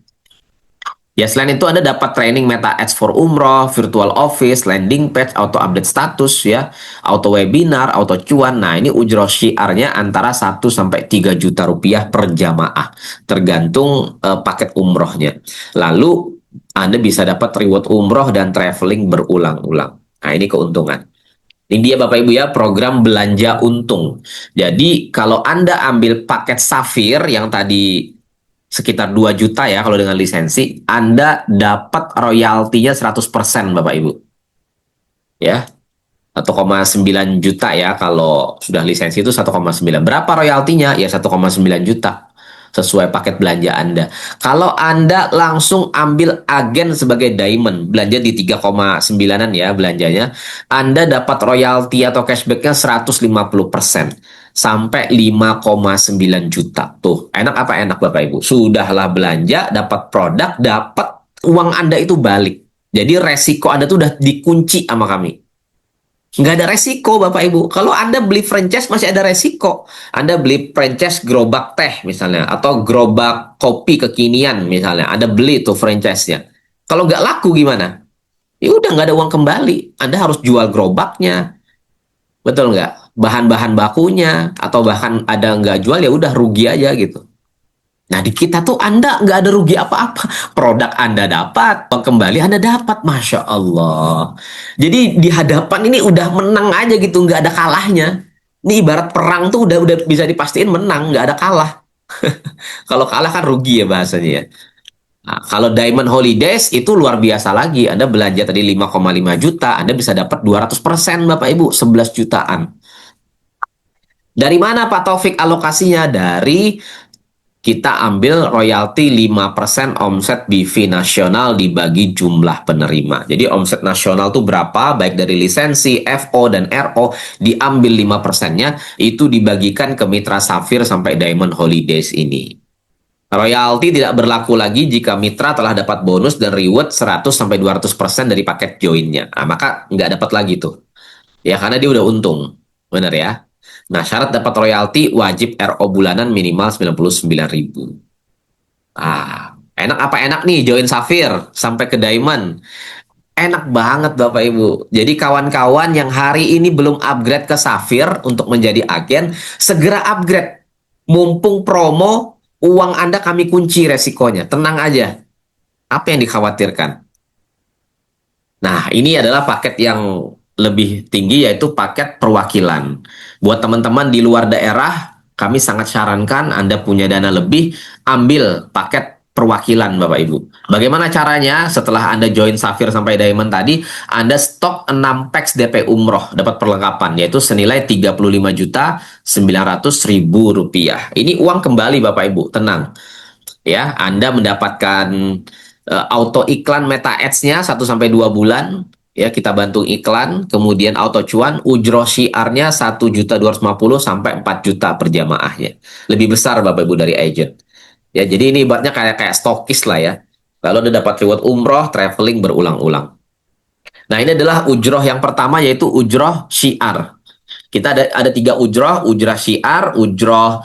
Ya, selain itu Anda dapat training Meta Ads for Umroh, virtual office, landing page, auto update status ya, auto webinar, auto cuan. Nah, ini ujroh syiarnya antara 1 sampai 3 juta rupiah per jamaah, tergantung paket umrohnya. Lalu Anda bisa dapat reward umroh dan traveling berulang-ulang. Nah, ini keuntungan. Ini dia Bapak Ibu ya, program belanja untung. Jadi kalau Anda ambil paket Safir yang tadi sekitar 2 juta ya kalau dengan lisensi, Anda dapat royaltinya 100% Bapak Ibu. Ya, 1,9 juta ya kalau sudah lisensi itu 1,9. Berapa royaltinya? Ya 1,9 juta sesuai paket belanja Anda. Kalau Anda langsung ambil agen sebagai diamond, belanja di 3,9-an ya belanjanya, Anda dapat royalti atau cashbacknya 150% sampai 5,9 juta. Tuh, enak apa enak Bapak Ibu? Sudahlah belanja, dapat produk, dapat uang Anda itu balik. Jadi resiko Anda tuh udah dikunci sama kami. Nggak ada resiko Bapak Ibu. Kalau Anda beli franchise masih ada resiko. Anda beli franchise gerobak teh misalnya, atau gerobak kopi kekinian misalnya. Anda beli tuh franchise-nya. Kalau nggak laku gimana? Ya udah nggak ada uang kembali. Anda harus jual gerobaknya. Betul nggak? Bahan-bahan bakunya, atau bahkan ada nggak jual ya udah rugi aja gitu. Nah, di kita tuh Anda nggak ada rugi apa-apa. Produk Anda dapat, kembali Anda dapat. Masya Allah. Jadi di hadapan ini udah menang aja gitu, nggak ada kalahnya. Ini ibarat perang tuh udah bisa dipastiin menang, nggak ada kalah. Kalau kalah kan rugi ya bahasanya ya. Nah, kalau Diamond Holidays itu luar biasa lagi. Anda belanja tadi 5,5 juta, Anda bisa dapat 200% Bapak Ibu, 11 jutaan. Dari mana Pak Taufik alokasinya? Dari kita ambil royalti 5% omset BV nasional dibagi jumlah penerima. Jadi omset nasional itu berapa, baik dari lisensi, FO, dan RO, diambil 5%-nya, itu dibagikan ke mitra Safir sampai Diamond Holidays ini. Royalti tidak berlaku lagi jika mitra telah dapat bonus dan reward 100-200% dari paket joinnya. Nah, maka nggak dapat lagi tuh. Ya, karena dia udah untung. Benar ya? Nah, syarat dapat royalti wajib RO bulanan minimal 99.000. Ah, enak apa enak nih join Safir sampai ke Diamond. Enak banget Bapak Ibu. Jadi kawan-kawan yang hari ini belum upgrade ke Safir untuk menjadi agen, segera upgrade. Mumpung promo, uang Anda kami kunci resikonya. Tenang aja. Apa yang dikhawatirkan? Nah, ini adalah paket yang lebih tinggi, yaitu paket perwakilan. Buat teman-teman di luar daerah, kami sangat sarankan Anda punya dana lebih, ambil paket perwakilan Bapak Ibu. Bagaimana caranya? Setelah Anda join Safir sampai Diamond tadi, Anda stok 6 packs DP Umroh, dapat perlengkapan, yaitu senilai 35.900.000 rupiah. Ini uang kembali Bapak Ibu, tenang. Ya, Anda mendapatkan auto iklan Meta Ads-nya 1 sampai 2 bulan, ya kita bantu iklan, kemudian auto cuan, ujroh syiarnya 1.250.000 sampai 4 juta per jamaahnya. Lebih besar Bapak Ibu dari agent. Ya, jadi ini ibaratnya kayak stokis lah ya. Lalu Anda dapat reward umroh, traveling berulang-ulang. Nah, ini adalah ujroh yang pertama, yaitu ujroh syiar. Kita ada 3 ujroh, ujroh syiar, ujroh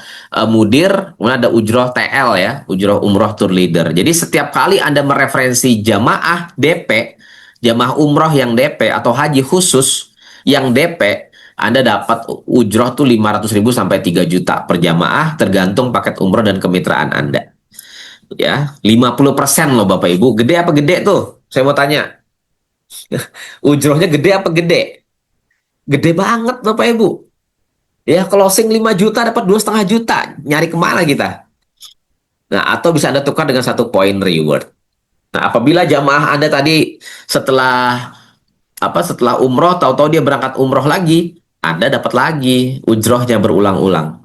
mudir, kemudian ada ujroh TL ya, ujroh umroh tour leader. Jadi setiap kali Anda mereferensi jamaah DP, jamaah umroh yang DP atau haji khusus yang DP, Anda dapat ujroh tuh 500.000 sampai 3 juta per jamaah, tergantung paket umroh dan kemitraan Anda. Ya, 50% loh Bapak Ibu. Gede apa gede tuh? Saya mau tanya. Ujrohnya gede apa gede? Gede banget Bapak Ibu. Ya, closing 5 juta dapat 2,5 juta. Nyari kemana kita? Nah, atau bisa Anda tukar dengan 1 poin reward. Nah, apabila jamaah Anda tadi setelah umroh, tahu-tahu dia berangkat umroh lagi, Anda dapat lagi ujrohnya berulang-ulang.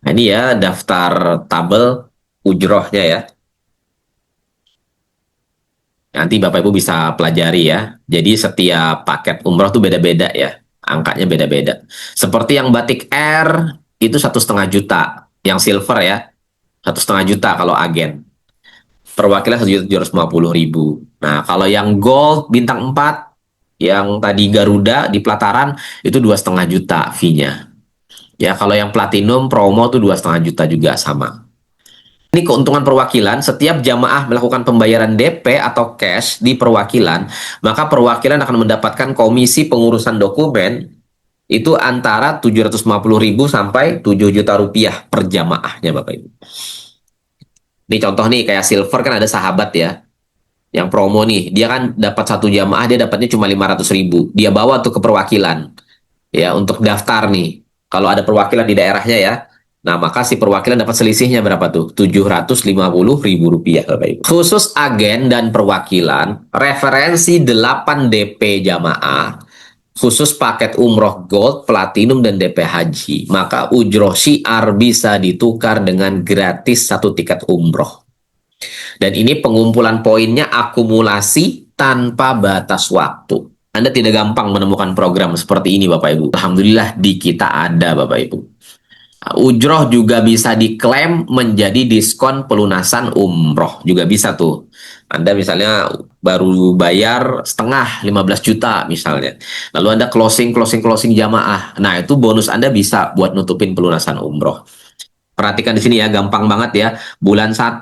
Nah, ini ya daftar tabel ujrohnya ya. Nanti Bapak Ibu bisa pelajari ya. Jadi setiap paket umroh tuh beda-beda ya. Angkanya beda-beda. Seperti yang batik Air itu 1,5 juta. Yang silver ya, 1,5 juta kalau agen. Perwakilan 1.750.000. Nah, kalau yang gold bintang 4, yang tadi Garuda di pelataran itu 2,5 juta fee-nya. Ya, kalau yang platinum promo tuh 2,5 juta juga sama. Ini keuntungan perwakilan, setiap jamaah melakukan pembayaran DP atau cash di perwakilan, maka perwakilan akan mendapatkan komisi pengurusan dokumen itu antara 750.000 sampai 7 juta rupiah per jamaahnya Bapak Ibu. Ini contoh nih, kayak silver kan ada sahabat ya, yang promo nih, dia kan dapat 1 jamaah, dia dapatnya cuma 500.000. Dia bawa tuh ke perwakilan, ya untuk daftar nih. Kalau ada perwakilan di daerahnya ya, nah maka si perwakilan dapat selisihnya berapa tuh? 750.000 rupiah Bapak Ibu. Khusus agen dan perwakilan, referensi 8 DP jamaah, khusus paket umroh gold, platinum, dan DP haji, maka ujroh syiar bisa ditukar dengan gratis 1 tiket umroh. Dan ini pengumpulan poinnya akumulasi tanpa batas waktu. Anda tidak gampang menemukan program seperti ini Bapak Ibu. Alhamdulillah di kita ada Bapak Ibu. Ujroh juga bisa diklaim menjadi diskon pelunasan umroh. Juga bisa tuh. Anda misalnya baru bayar setengah 15 juta misalnya. Lalu Anda closing jamaah. Nah, itu bonus Anda bisa buat nutupin pelunasan umroh. Perhatikan di sini ya, gampang banget ya. Bulan 1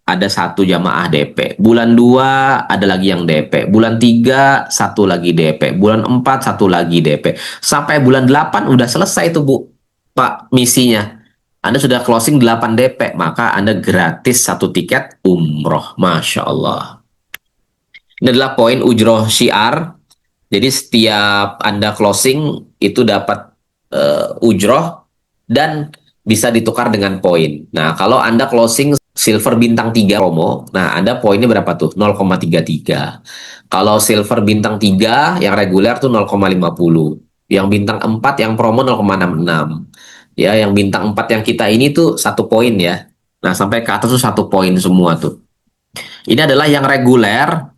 ada 1 jamaah DP. Bulan 2 ada lagi yang DP. Bulan 3 1 lagi DP. Bulan 4 1 lagi DP. Sampai bulan 8 udah selesai tuh Bu, Pak, misinya. Anda sudah closing 8 DP, maka Anda gratis 1 tiket umroh. Masya Allah. Ini adalah poin ujroh syiar. Jadi setiap Anda closing itu dapat ujroh dan bisa ditukar dengan poin. Nah, kalau Anda closing silver bintang 3 promo, nah Anda poinnya berapa tuh? 0,33. Kalau silver bintang 3 yang reguler tuh 0,50. Yang bintang 4 yang promo 0,66. Ya, yang bintang 4 yang kita ini tuh 1 poin ya. Nah, sampai ke atas tuh 1 poin semua tuh. Ini adalah yang reguler,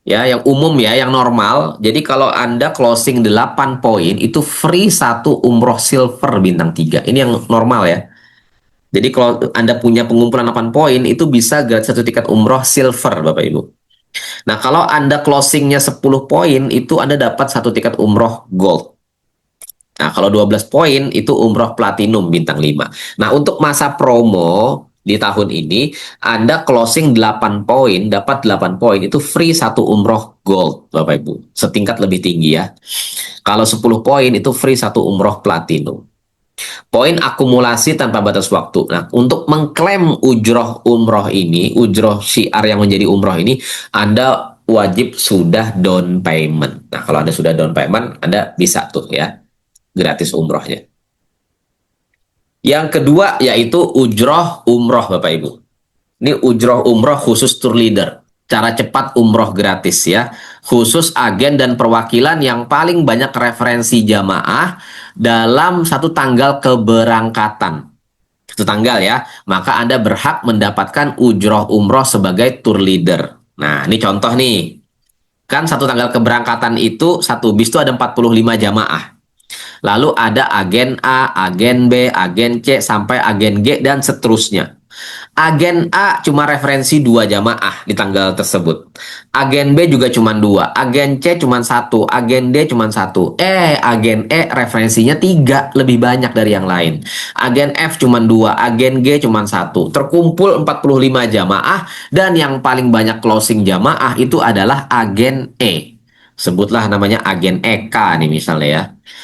ya, yang umum ya, yang normal. Jadi kalau Anda closing 8 poin itu free 1 umroh silver bintang 3. Ini yang normal ya. Jadi kalau Anda punya pengumpulan 8 poin itu bisa gratis 1 tiket umroh silver Bapak Ibu. Nah, kalau Anda closingnya 10 poin itu Anda dapat 1 tiket umroh gold. Nah, kalau 12 poin itu umroh platinum bintang 5. Nah, untuk masa promo di tahun ini, Anda closing 8 poin, dapat 8 poin, itu free 1 umroh gold, Bapak Ibu. Setingkat lebih tinggi ya. Kalau 10 poin, itu free 1 umroh platinum. Poin akumulasi tanpa batas waktu. Nah, untuk mengklaim ujroh umroh ini, ujroh syiar yang menjadi umroh ini, Anda wajib sudah down payment. Nah, kalau Anda sudah down payment, Anda bisa tuh ya, gratis umrohnya. Yang kedua yaitu ujroh umroh Bapak Ibu. Ini ujroh umroh khusus tour leader. Cara cepat umroh gratis ya. Khusus agen dan perwakilan yang paling banyak referensi jamaah dalam satu tanggal keberangkatan. Satu tanggal ya. Maka Anda berhak mendapatkan ujroh umroh sebagai tour leader. Nah ini contoh nih. Kan satu tanggal keberangkatan itu satu bis itu ada 45 jamaah. Lalu ada agen A, agen B, agen C, sampai agen G, dan seterusnya. Agen A cuma referensi 2 jamaah di tanggal tersebut. Agen B juga cuma 2. Agen C cuma 1. Agen D cuma 1. Agen E referensinya 3, lebih banyak dari yang lain. Agen F cuma 2. Agen G cuma 1. Terkumpul 45 jamaah, dan yang paling banyak closing jamaah itu adalah agen E. Sebutlah namanya agen EK nih misalnya ya.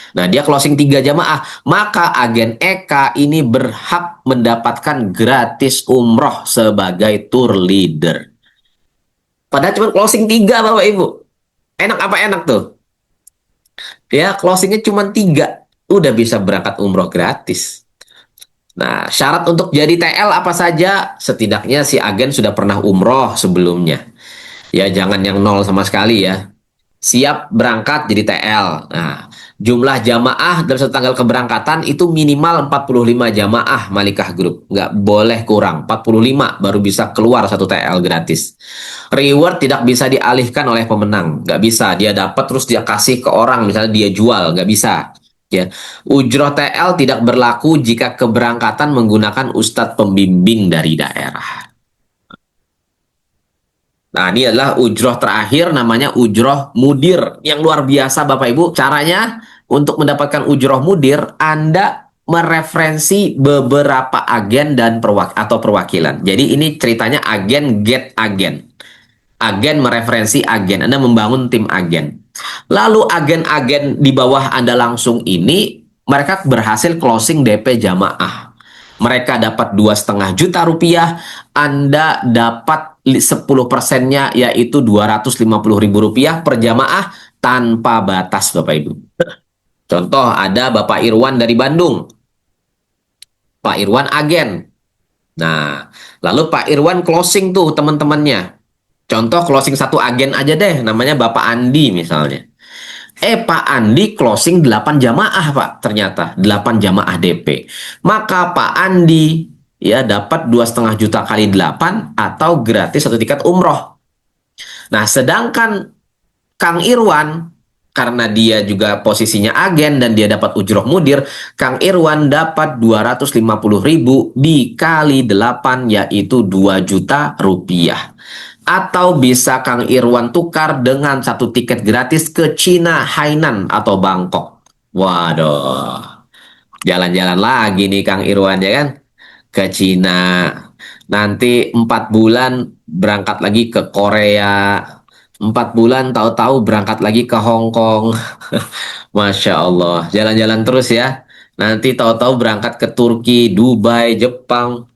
Nah, dia closing 3 jamaah, maka agen EK ini berhak mendapatkan gratis umroh sebagai tour leader. Padahal cuma closing 3 Bapak Ibu. Enak apa enak tuh? Ya, closingnya cuma 3. Udah bisa berangkat umroh gratis. Nah, syarat untuk jadi TL apa saja? Setidaknya si agen sudah pernah umroh sebelumnya. Ya, jangan yang nol sama sekali ya. Siap berangkat jadi TL. Nah, jumlah jamaah dalam satu tanggal keberangkatan itu minimal 45 jamaah Malikah Group. Nggak boleh kurang. 45 baru bisa keluar satu TL gratis. Reward tidak bisa dialihkan oleh pemenang. Nggak bisa. Dia dapat terus dia kasih ke orang. Misalnya dia jual. Nggak bisa. Ya, ujroh TL tidak berlaku jika keberangkatan menggunakan ustadz pembimbing dari daerah. Nah, ini adalah ujroh terakhir, namanya ujroh mudir. Yang luar biasa Bapak Ibu. Caranya untuk mendapatkan ujroh mudir, Anda mereferensi beberapa agen dan perwakilan. Jadi ini ceritanya agen get agen. Agen mereferensi agen. Anda membangun tim agen. Lalu agen-agen di bawah Anda langsung ini, mereka berhasil closing DP jamaah. Mereka dapat 2,5 juta rupiah, Anda dapat 10%-nya yaitu 250 ribu rupiah per jamaah tanpa batas Bapak Ibu. Contoh ada Bapak Irwan dari Bandung. Pak Irwan agen. Nah, lalu Pak Irwan closing tuh teman-temannya. Contoh closing satu agen aja deh, namanya Bapak Andi misalnya. Pak Andi closing 8 jamaah Pak, ternyata 8 jamaah DP. Maka Pak Andi ya dapat 2,5 juta kali 8 atau gratis satu tiket umroh. Nah, sedangkan Kang Irwan, karena dia juga posisinya agen dan dia dapat ujroh mudir, Kang Irwan dapat 250 ribu dikali 8 yaitu 2 juta rupiah. Atau bisa Kang Irwan tukar dengan satu tiket gratis ke Cina, Hainan, atau Bangkok. Waduh, jalan-jalan lagi nih Kang Irwan ya kan? Ke Cina. Nanti 4 bulan berangkat lagi ke Korea. 4 bulan tahu-tahu berangkat lagi ke Hong Kong. Masya Allah, jalan-jalan terus ya. Nanti tahu-tahu berangkat ke Turki, Dubai, Jepang.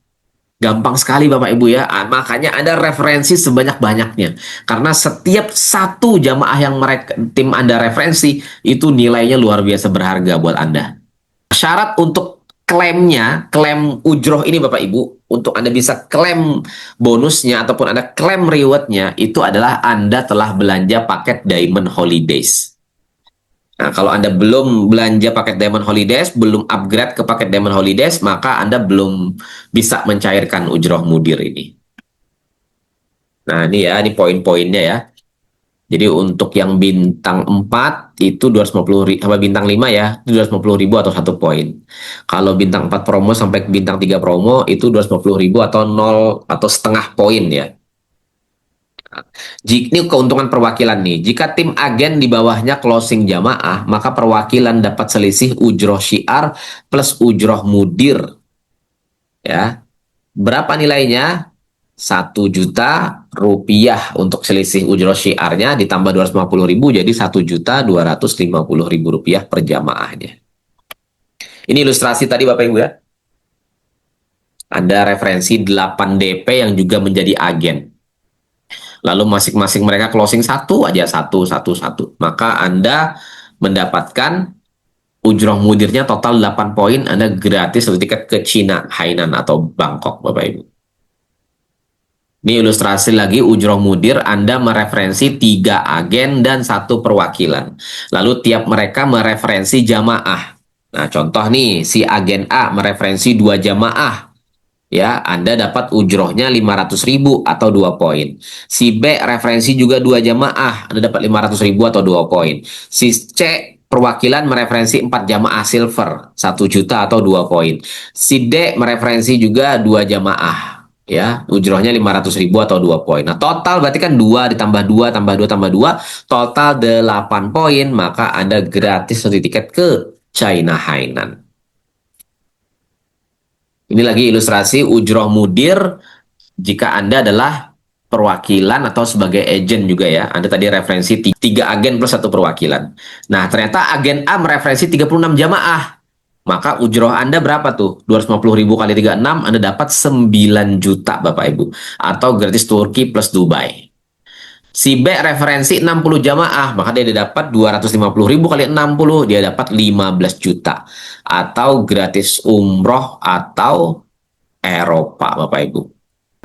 Gampang sekali Bapak Ibu ya. Makanya ada referensi sebanyak-banyaknya. Karena setiap satu jamaah yang mereka tim Anda referensi itu nilainya luar biasa berharga buat Anda. Syarat untuk klaimnya, klaim ujroh ini Bapak Ibu, untuk Anda bisa klaim bonusnya ataupun Anda klaim rewardnya, itu adalah Anda telah belanja paket Diamond Holidays. Nah, kalau Anda belum belanja paket Diamond Holidays, belum upgrade ke paket Diamond Holidays, maka Anda belum bisa mencairkan ujroh mudir ini. Nah, ini ya, ini poin-poinnya ya. Jadi untuk yang bintang 4 itu 250 ribu, sama bintang 5 ya, itu 250 ribu atau 1 poin. Kalau bintang 4 promo sampai bintang 3 promo itu 250 ribu atau 0 atau setengah poin ya. Ini keuntungan perwakilan nih. Jika tim agen di bawahnya closing jamaah, maka perwakilan dapat selisih ujroh syiar plus ujroh mudir. Ya, berapa nilainya? 1 juta rupiah untuk selisih ujroh syiarnya ditambah 250 ribu jadi 1,250.000 rupiah per jamaahnya. Ini ilustrasi tadi Bapak Ibu ya. Ada referensi 8 DP yang juga menjadi agen. Lalu masing-masing mereka closing satu aja, satu. Maka Anda mendapatkan ujroh mudirnya total 8 poin, Anda gratis satu tiket ke Cina, Hainan atau Bangkok, Bapak Ibu. Ini ilustrasi lagi ujroh mudir, Anda mereferensi 3 agen dan 1 perwakilan. Lalu tiap mereka mereferensi jamaah. Nah, contoh nih, si agen A mereferensi 2 jamaah. Ya, Anda dapat ujrohnya 500.000 atau 2 poin. Si B referensi juga 2 jamaah, Anda dapat 500.000 atau 2 poin. Si C perwakilan mereferensi 4 jamaah silver, 1 juta atau 2 poin. Si D mereferensi juga 2 jamaah, ya, ujrohnya 500.000 atau 2 poin. Nah, total berarti kan 2 ditambah 2 tambah 2 tambah 2, total 8 poin, maka Anda gratis satu tiket ke China Hainan. Ini lagi ilustrasi ujroh mudir jika Anda adalah perwakilan atau sebagai agent juga ya. Anda tadi referensi 3 agen plus 1 perwakilan. Nah, ternyata agen A mereferensi 36 jamaah. Maka ujroh Anda berapa tuh? 250.000 kali 36, Anda dapat 9 juta Bapak Ibu. Atau gratis Turki plus Dubai. Si B referensi 60 jamaah, maka dia dapat 250.000 kali 60, dia dapat 15 juta. Atau gratis umroh atau Eropa, Bapak Ibu.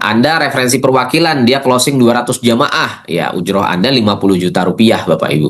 Anda referensi perwakilan, dia closing 200 jamaah, ya ujroh Anda 50 juta rupiah, Bapak Ibu.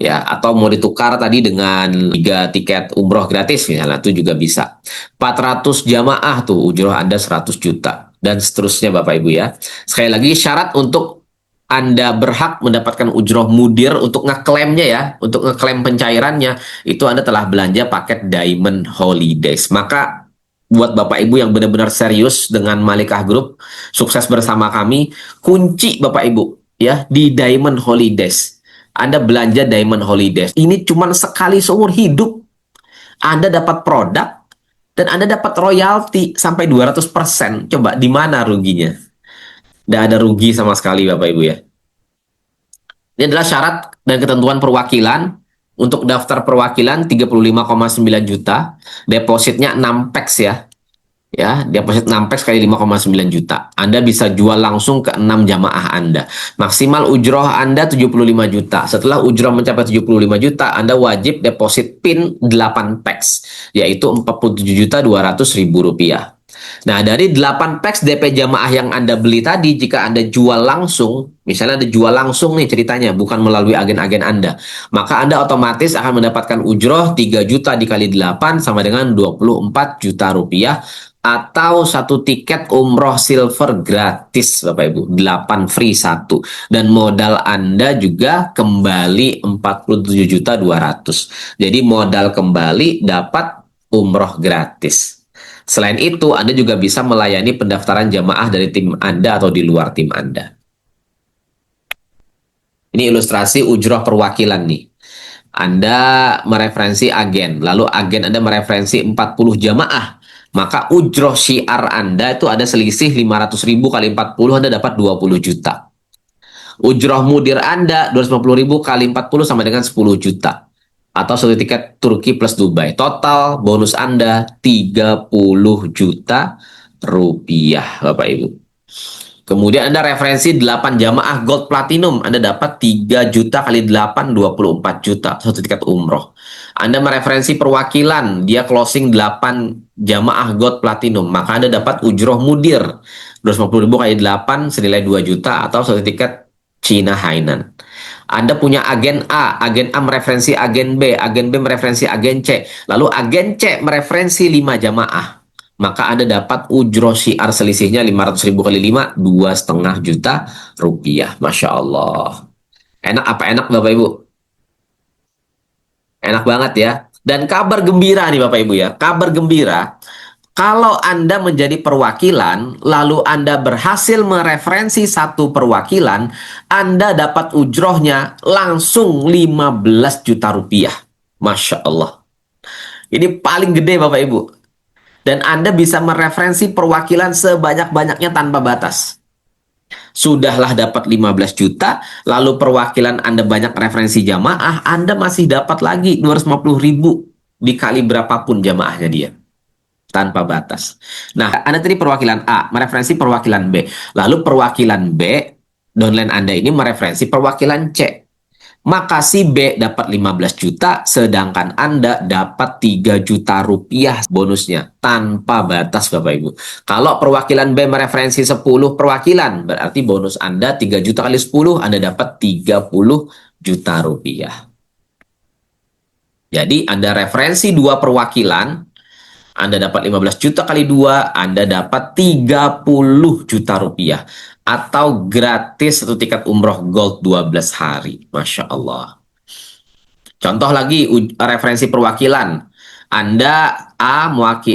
Ya, atau mau ditukar tadi dengan 3 tiket umroh gratis, misalnya, itu juga bisa. 400 jamaah tuh, ujroh Anda 100 juta. Dan seterusnya, Bapak Ibu ya. Sekali lagi, syarat untuk Anda berhak mendapatkan ujroh mudir untuk ngeklaimnya ya, untuk ngeklaim pencairannya, itu Anda telah belanja paket Diamond Holidays. Maka buat Bapak Ibu yang benar-benar serius dengan Malikah Group, sukses bersama kami, kunci Bapak Ibu ya di Diamond Holidays. Anda belanja Diamond Holidays. Ini cuma sekali seumur hidup. Anda dapat produk dan Anda dapat royalti sampai 200%. Coba di mana ruginya? Tidak ada rugi sama sekali Bapak Ibu ya. Ini adalah syarat dan ketentuan perwakilan. Untuk daftar perwakilan 35,9 juta, depositnya 6 peks ya. Ya, deposit 6 peks kali 5,9 juta. Anda bisa jual langsung ke 6 jamaah Anda. Maksimal ujroh Anda 75 juta. Setelah ujroh mencapai 75 juta, Anda wajib deposit PIN 8 peks, yaitu 47.200.000 rupiah. Nah, dari 8 packs DP jamaah yang Anda beli tadi, jika Anda jual langsung, misalnya Anda jual langsung nih ceritanya, bukan melalui agen-agen Anda, maka Anda otomatis akan mendapatkan ujroh 3 juta dikali 8 sama dengan 24 juta rupiah, atau 1 tiket umroh silver gratis, Bapak Ibu, 8 free 1. Dan modal Anda juga kembali 47.200.000. Jadi modal kembali dapat umroh gratis. Selain itu, Anda juga bisa melayani pendaftaran jamaah dari tim Anda atau di luar tim Anda. Ini ilustrasi ujroh perwakilan nih. Anda mereferensi agen, lalu agen Anda mereferensi 40 jamaah. Maka ujroh syiar Anda itu ada selisih 500.000 kali 40, Anda dapat 20 juta. Ujroh mudir Anda 250.000 kali 40 sama dengan 10 juta. Atau 1 tiket Turki plus Dubai. Total bonus Anda 30 juta rupiah, Bapak Ibu. Kemudian Anda referensi 8 jamaah Gold Platinum, Anda dapat 3 juta kali 8, 24 juta, 1 tiket umroh. Anda mereferensi perwakilan, dia closing 8 jamaah Gold Platinum, maka Anda dapat ujroh mudir 250.000 kali 8 senilai 2 juta atau 1 tiket Cina Hainan. Anda punya agen A mereferensi agen B mereferensi agen C, lalu agen C mereferensi 5 jamaah. Maka Anda dapat ujroh syiar selisihnya 500.000 kali 5, 2,5 juta rupiah. Masya Allah. Enak apa enak Bapak Ibu? Enak banget ya. Dan kabar gembira nih Bapak Ibu ya. Kabar gembira. Kalau Anda menjadi perwakilan, lalu Anda berhasil mereferensi 1 perwakilan, Anda dapat ujrohnya langsung 15 juta rupiah. Masya Allah. Ini paling gede Bapak Ibu. Dan Anda bisa mereferensi perwakilan sebanyak-banyaknya tanpa batas. Sudahlah dapat 15 juta, lalu perwakilan Anda banyak referensi jamaah, Anda masih dapat lagi 250.000. dikali berapapun jamaahnya dia. Tanpa batas. Nah, Anda tadi perwakilan A, mereferensi perwakilan B. Lalu perwakilan B, downline Anda ini mereferensi perwakilan C. Maka si B dapat 15 juta, sedangkan Anda dapat 3 juta rupiah bonusnya. Tanpa batas, Bapak Ibu. Kalau perwakilan B mereferensi 10 perwakilan, berarti bonus Anda 3 juta kali 10, Anda dapat 30 juta rupiah. Jadi, Anda referensi 2 perwakilan, Anda dapat 15 juta kali 2, Anda dapat 30 juta rupiah. Atau gratis satu tiket umroh gold 12 hari. Masya Allah. Contoh lagi, referensi perwakilan. Anda A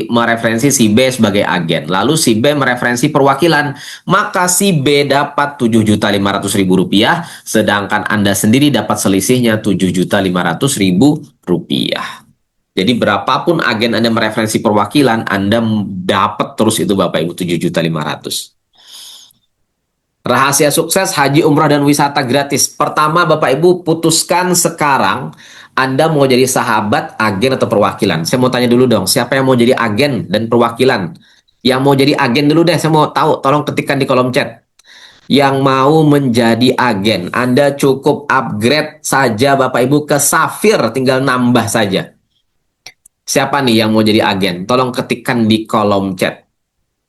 mereferensi si B sebagai agen. Lalu si B mereferensi perwakilan. Maka si B dapat 7.500.000 rupiah. Sedangkan Anda sendiri dapat selisihnya 7.500.000 rupiah. Jadi berapapun agen Anda mereferensi perwakilan, Anda dapat terus itu Bapak Ibu 7.500.000. Rahasia sukses haji, umrah, dan wisata gratis. Pertama, Bapak Ibu putuskan sekarang Anda mau jadi sahabat, agen, atau perwakilan. Saya mau tanya dulu dong, siapa yang mau jadi agen dan perwakilan? Yang mau jadi agen dulu deh, saya mau tahu. Tolong ketikkan di kolom chat. Yang mau menjadi agen, Anda cukup upgrade saja Bapak Ibu ke Safir, tinggal nambah saja. Siapa nih yang mau jadi agen? Tolong ketikkan di kolom chat.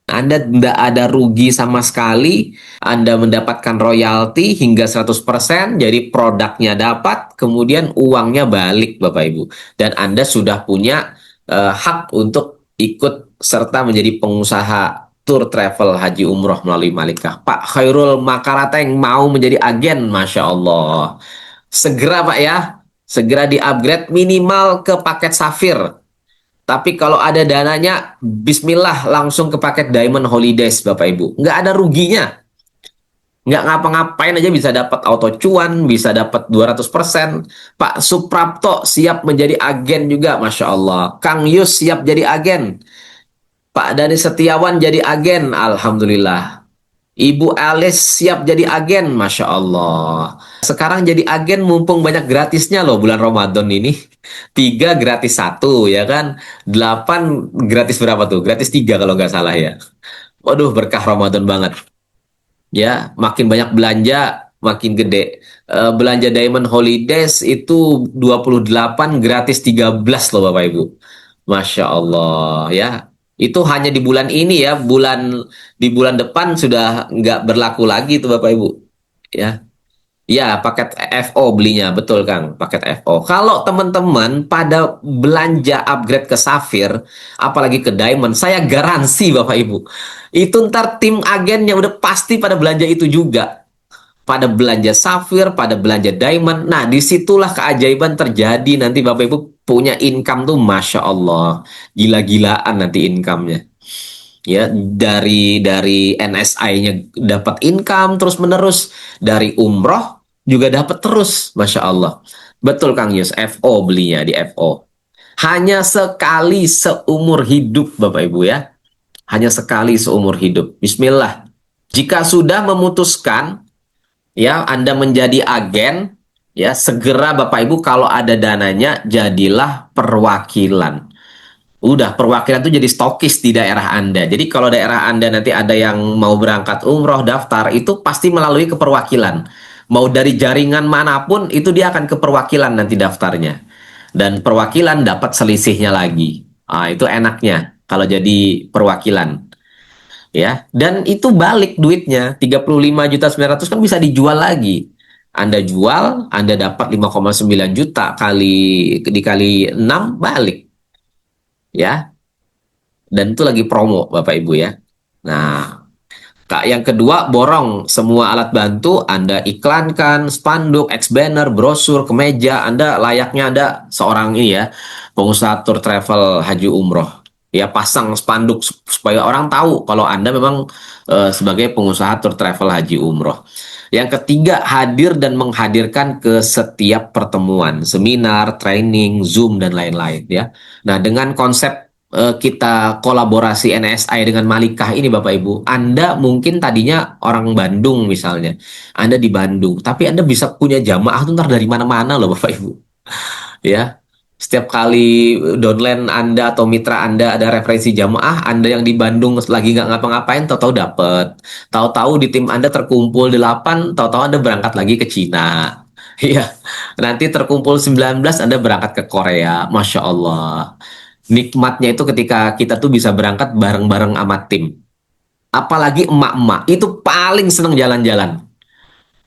Anda tidak ada rugi sama sekali, Anda mendapatkan royalti hingga 100%, jadi produknya dapat, kemudian uangnya balik Bapak Ibu. Dan Anda sudah punya hak untuk ikut serta menjadi pengusaha tour travel haji umroh melalui Malikah. Pak Khairul Makarateng mau menjadi agen, Masya Allah. Segera Pak ya, segera di-upgrade minimal ke paket Safir. Tapi kalau ada dananya, bismillah langsung ke paket Diamond Holidays, Bapak Ibu. Nggak ada ruginya. Nggak ngapa-ngapain aja bisa dapat auto cuan, bisa dapat 200%. Pak Suprapto siap menjadi agen juga, Masya Allah. Kang Yus siap jadi agen. Pak Dani Setiawan jadi agen, Alhamdulillah. Ibu Alice siap jadi agen, Masya Allah. Sekarang jadi agen mumpung banyak gratisnya loh bulan Ramadan ini. 3 gratis 1 ya kan. 8 gratis berapa tuh? Gratis 3 kalau nggak salah ya. Waduh berkah Ramadan banget. Ya, makin banyak belanja, makin gede. Belanja Diamond Holidays itu 28 gratis 13 loh Bapak Ibu. Masya Allah ya. Itu hanya di bulan ini ya, di bulan depan sudah nggak berlaku lagi tuh Bapak Ibu. Ya, ya paket FO belinya, betul Kang, paket FO. Kalau teman-teman pada belanja upgrade ke Safir, apalagi ke Diamond, saya garansi Bapak Ibu, itu ntar tim agennya udah pasti pada belanja itu juga. Pada belanja Safir, pada belanja Diamond. Nah, disitulah keajaiban terjadi. Nanti Bapak Ibu punya income tuh, Masya Allah. Gila-gilaan nanti income-nya. Ya, dari NSI-nya dapat income terus-menerus. Dari umroh juga dapat terus, Masya Allah. Betul Kang Yus, FO belinya di FO. Hanya sekali seumur hidup, Bapak Ibu ya. Hanya sekali seumur hidup. Bismillah. Jika sudah memutuskan ya Anda menjadi agen, ya segera Bapak Ibu kalau ada dananya jadilah perwakilan. Udah perwakilan itu jadi stokis di daerah Anda. Jadi kalau daerah Anda nanti ada yang mau berangkat umroh daftar itu pasti melalui keperwakilan. Mau dari jaringan manapun itu dia akan ke perwakilan nanti daftarnya. Dan perwakilan dapat selisihnya lagi. Ah, itu enaknya kalau jadi perwakilan ya, dan itu balik duitnya 35.900.000 kan bisa dijual lagi. Anda jual, Anda dapat 5,9 juta dikali 6 balik ya, dan itu lagi promo Bapak Ibu ya. Nah, Kak, yang kedua, borong semua alat bantu, Anda iklankan, spanduk, X-banner, brosur, kemeja, Anda layaknya Anda seorang ini ya, pengusaha tour travel haji umroh. Ya, pasang spanduk supaya orang tahu kalau Anda memang sebagai pengusaha tour travel haji umroh. Yang ketiga, hadir dan menghadirkan ke setiap pertemuan, seminar, training, Zoom, dan lain-lain ya. Nah, dengan konsep kita kolaborasi NSI dengan Malikah ini Bapak Ibu, Anda mungkin tadinya orang Bandung misalnya, Anda di Bandung, tapi Anda bisa punya jamaah tuh ntar dari mana-mana loh Bapak Ibu, ya. Setiap kali downline Anda atau mitra Anda ada referensi jamaah, Anda yang di Bandung lagi nggak ngapa-ngapain, tahu-tahu dapet. Tahu-tahu di tim Anda terkumpul 8, tahu-tahu Anda berangkat lagi ke Cina. Iya, nanti terkumpul 19, Anda berangkat ke Korea. Masya Allah. Nikmatnya itu ketika kita tuh bisa berangkat bareng-bareng sama tim. Apalagi emak-emak, itu paling seneng jalan-jalan.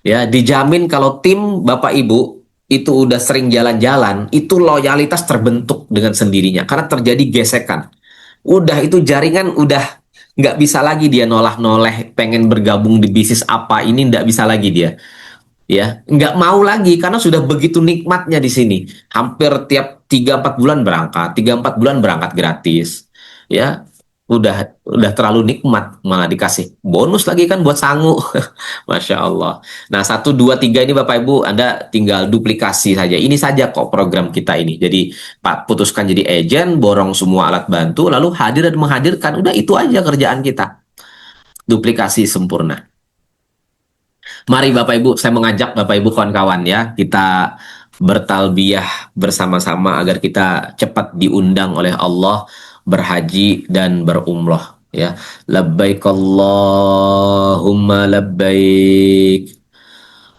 Ya, dijamin kalau tim Bapak Ibu itu udah sering jalan-jalan, itu loyalitas terbentuk dengan sendirinya karena terjadi gesekan. Udah itu jaringan udah nggak bisa lagi dia noleh-noleh pengen bergabung di bisnis apa ini nggak bisa lagi dia. Ya, nggak mau lagi karena sudah begitu nikmatnya di sini. Hampir tiap 3-4 bulan berangkat, 3-4 bulan berangkat gratis. Ya, udah terlalu nikmat malah dikasih bonus lagi kan buat sangu. Masya Allah. Nah, 1, 2, 3 ini Bapak Ibu, Anda tinggal duplikasi saja. Ini saja kok program kita ini. Jadi, Pak, putuskan jadi agen, borong semua alat bantu, lalu hadir dan menghadirkan. Udah itu aja kerjaan kita. Duplikasi sempurna. Mari Bapak Ibu, saya mengajak Bapak Ibu kawan-kawan ya, kita bertalbiyah bersama-sama agar kita cepat diundang oleh Allah berhaji dan berumrah ya. Labbaik Allahumma labbaik.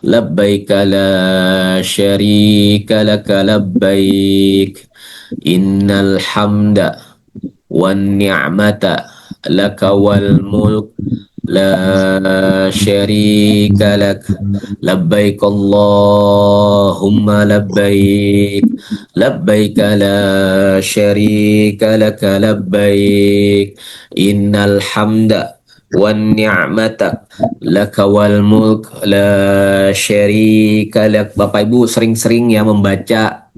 لبيك لا شريك لك لبيك إن الحمد والنعمة لك والملك لا شريك لك لبيك اللهم لبيك لبيك لا شريك لك لبيك إن الحمد والنعمة laka wal mulk la syarika lak. Bapak Ibu sering-sering ya membaca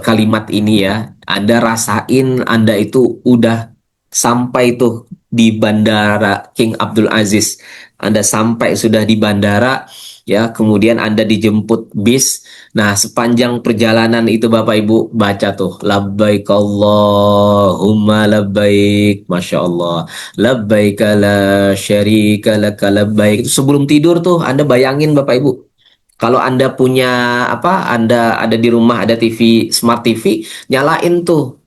kalimat ini ya. Anda rasain Anda itu udah sampai tuh di bandara King Abdul Aziz. Anda sampai sudah di bandara ya, kemudian Anda dijemput bis. Nah, sepanjang perjalanan itu Bapak Ibu baca tuh labbaik Allahumma labbaik. Masya Allah. Labbaik la syarika laka labbaik. Itu sebelum tidur tuh Anda bayangin Bapak Ibu. Kalau Anda punya apa, Anda ada di rumah ada TV, smart TV, nyalain tuh.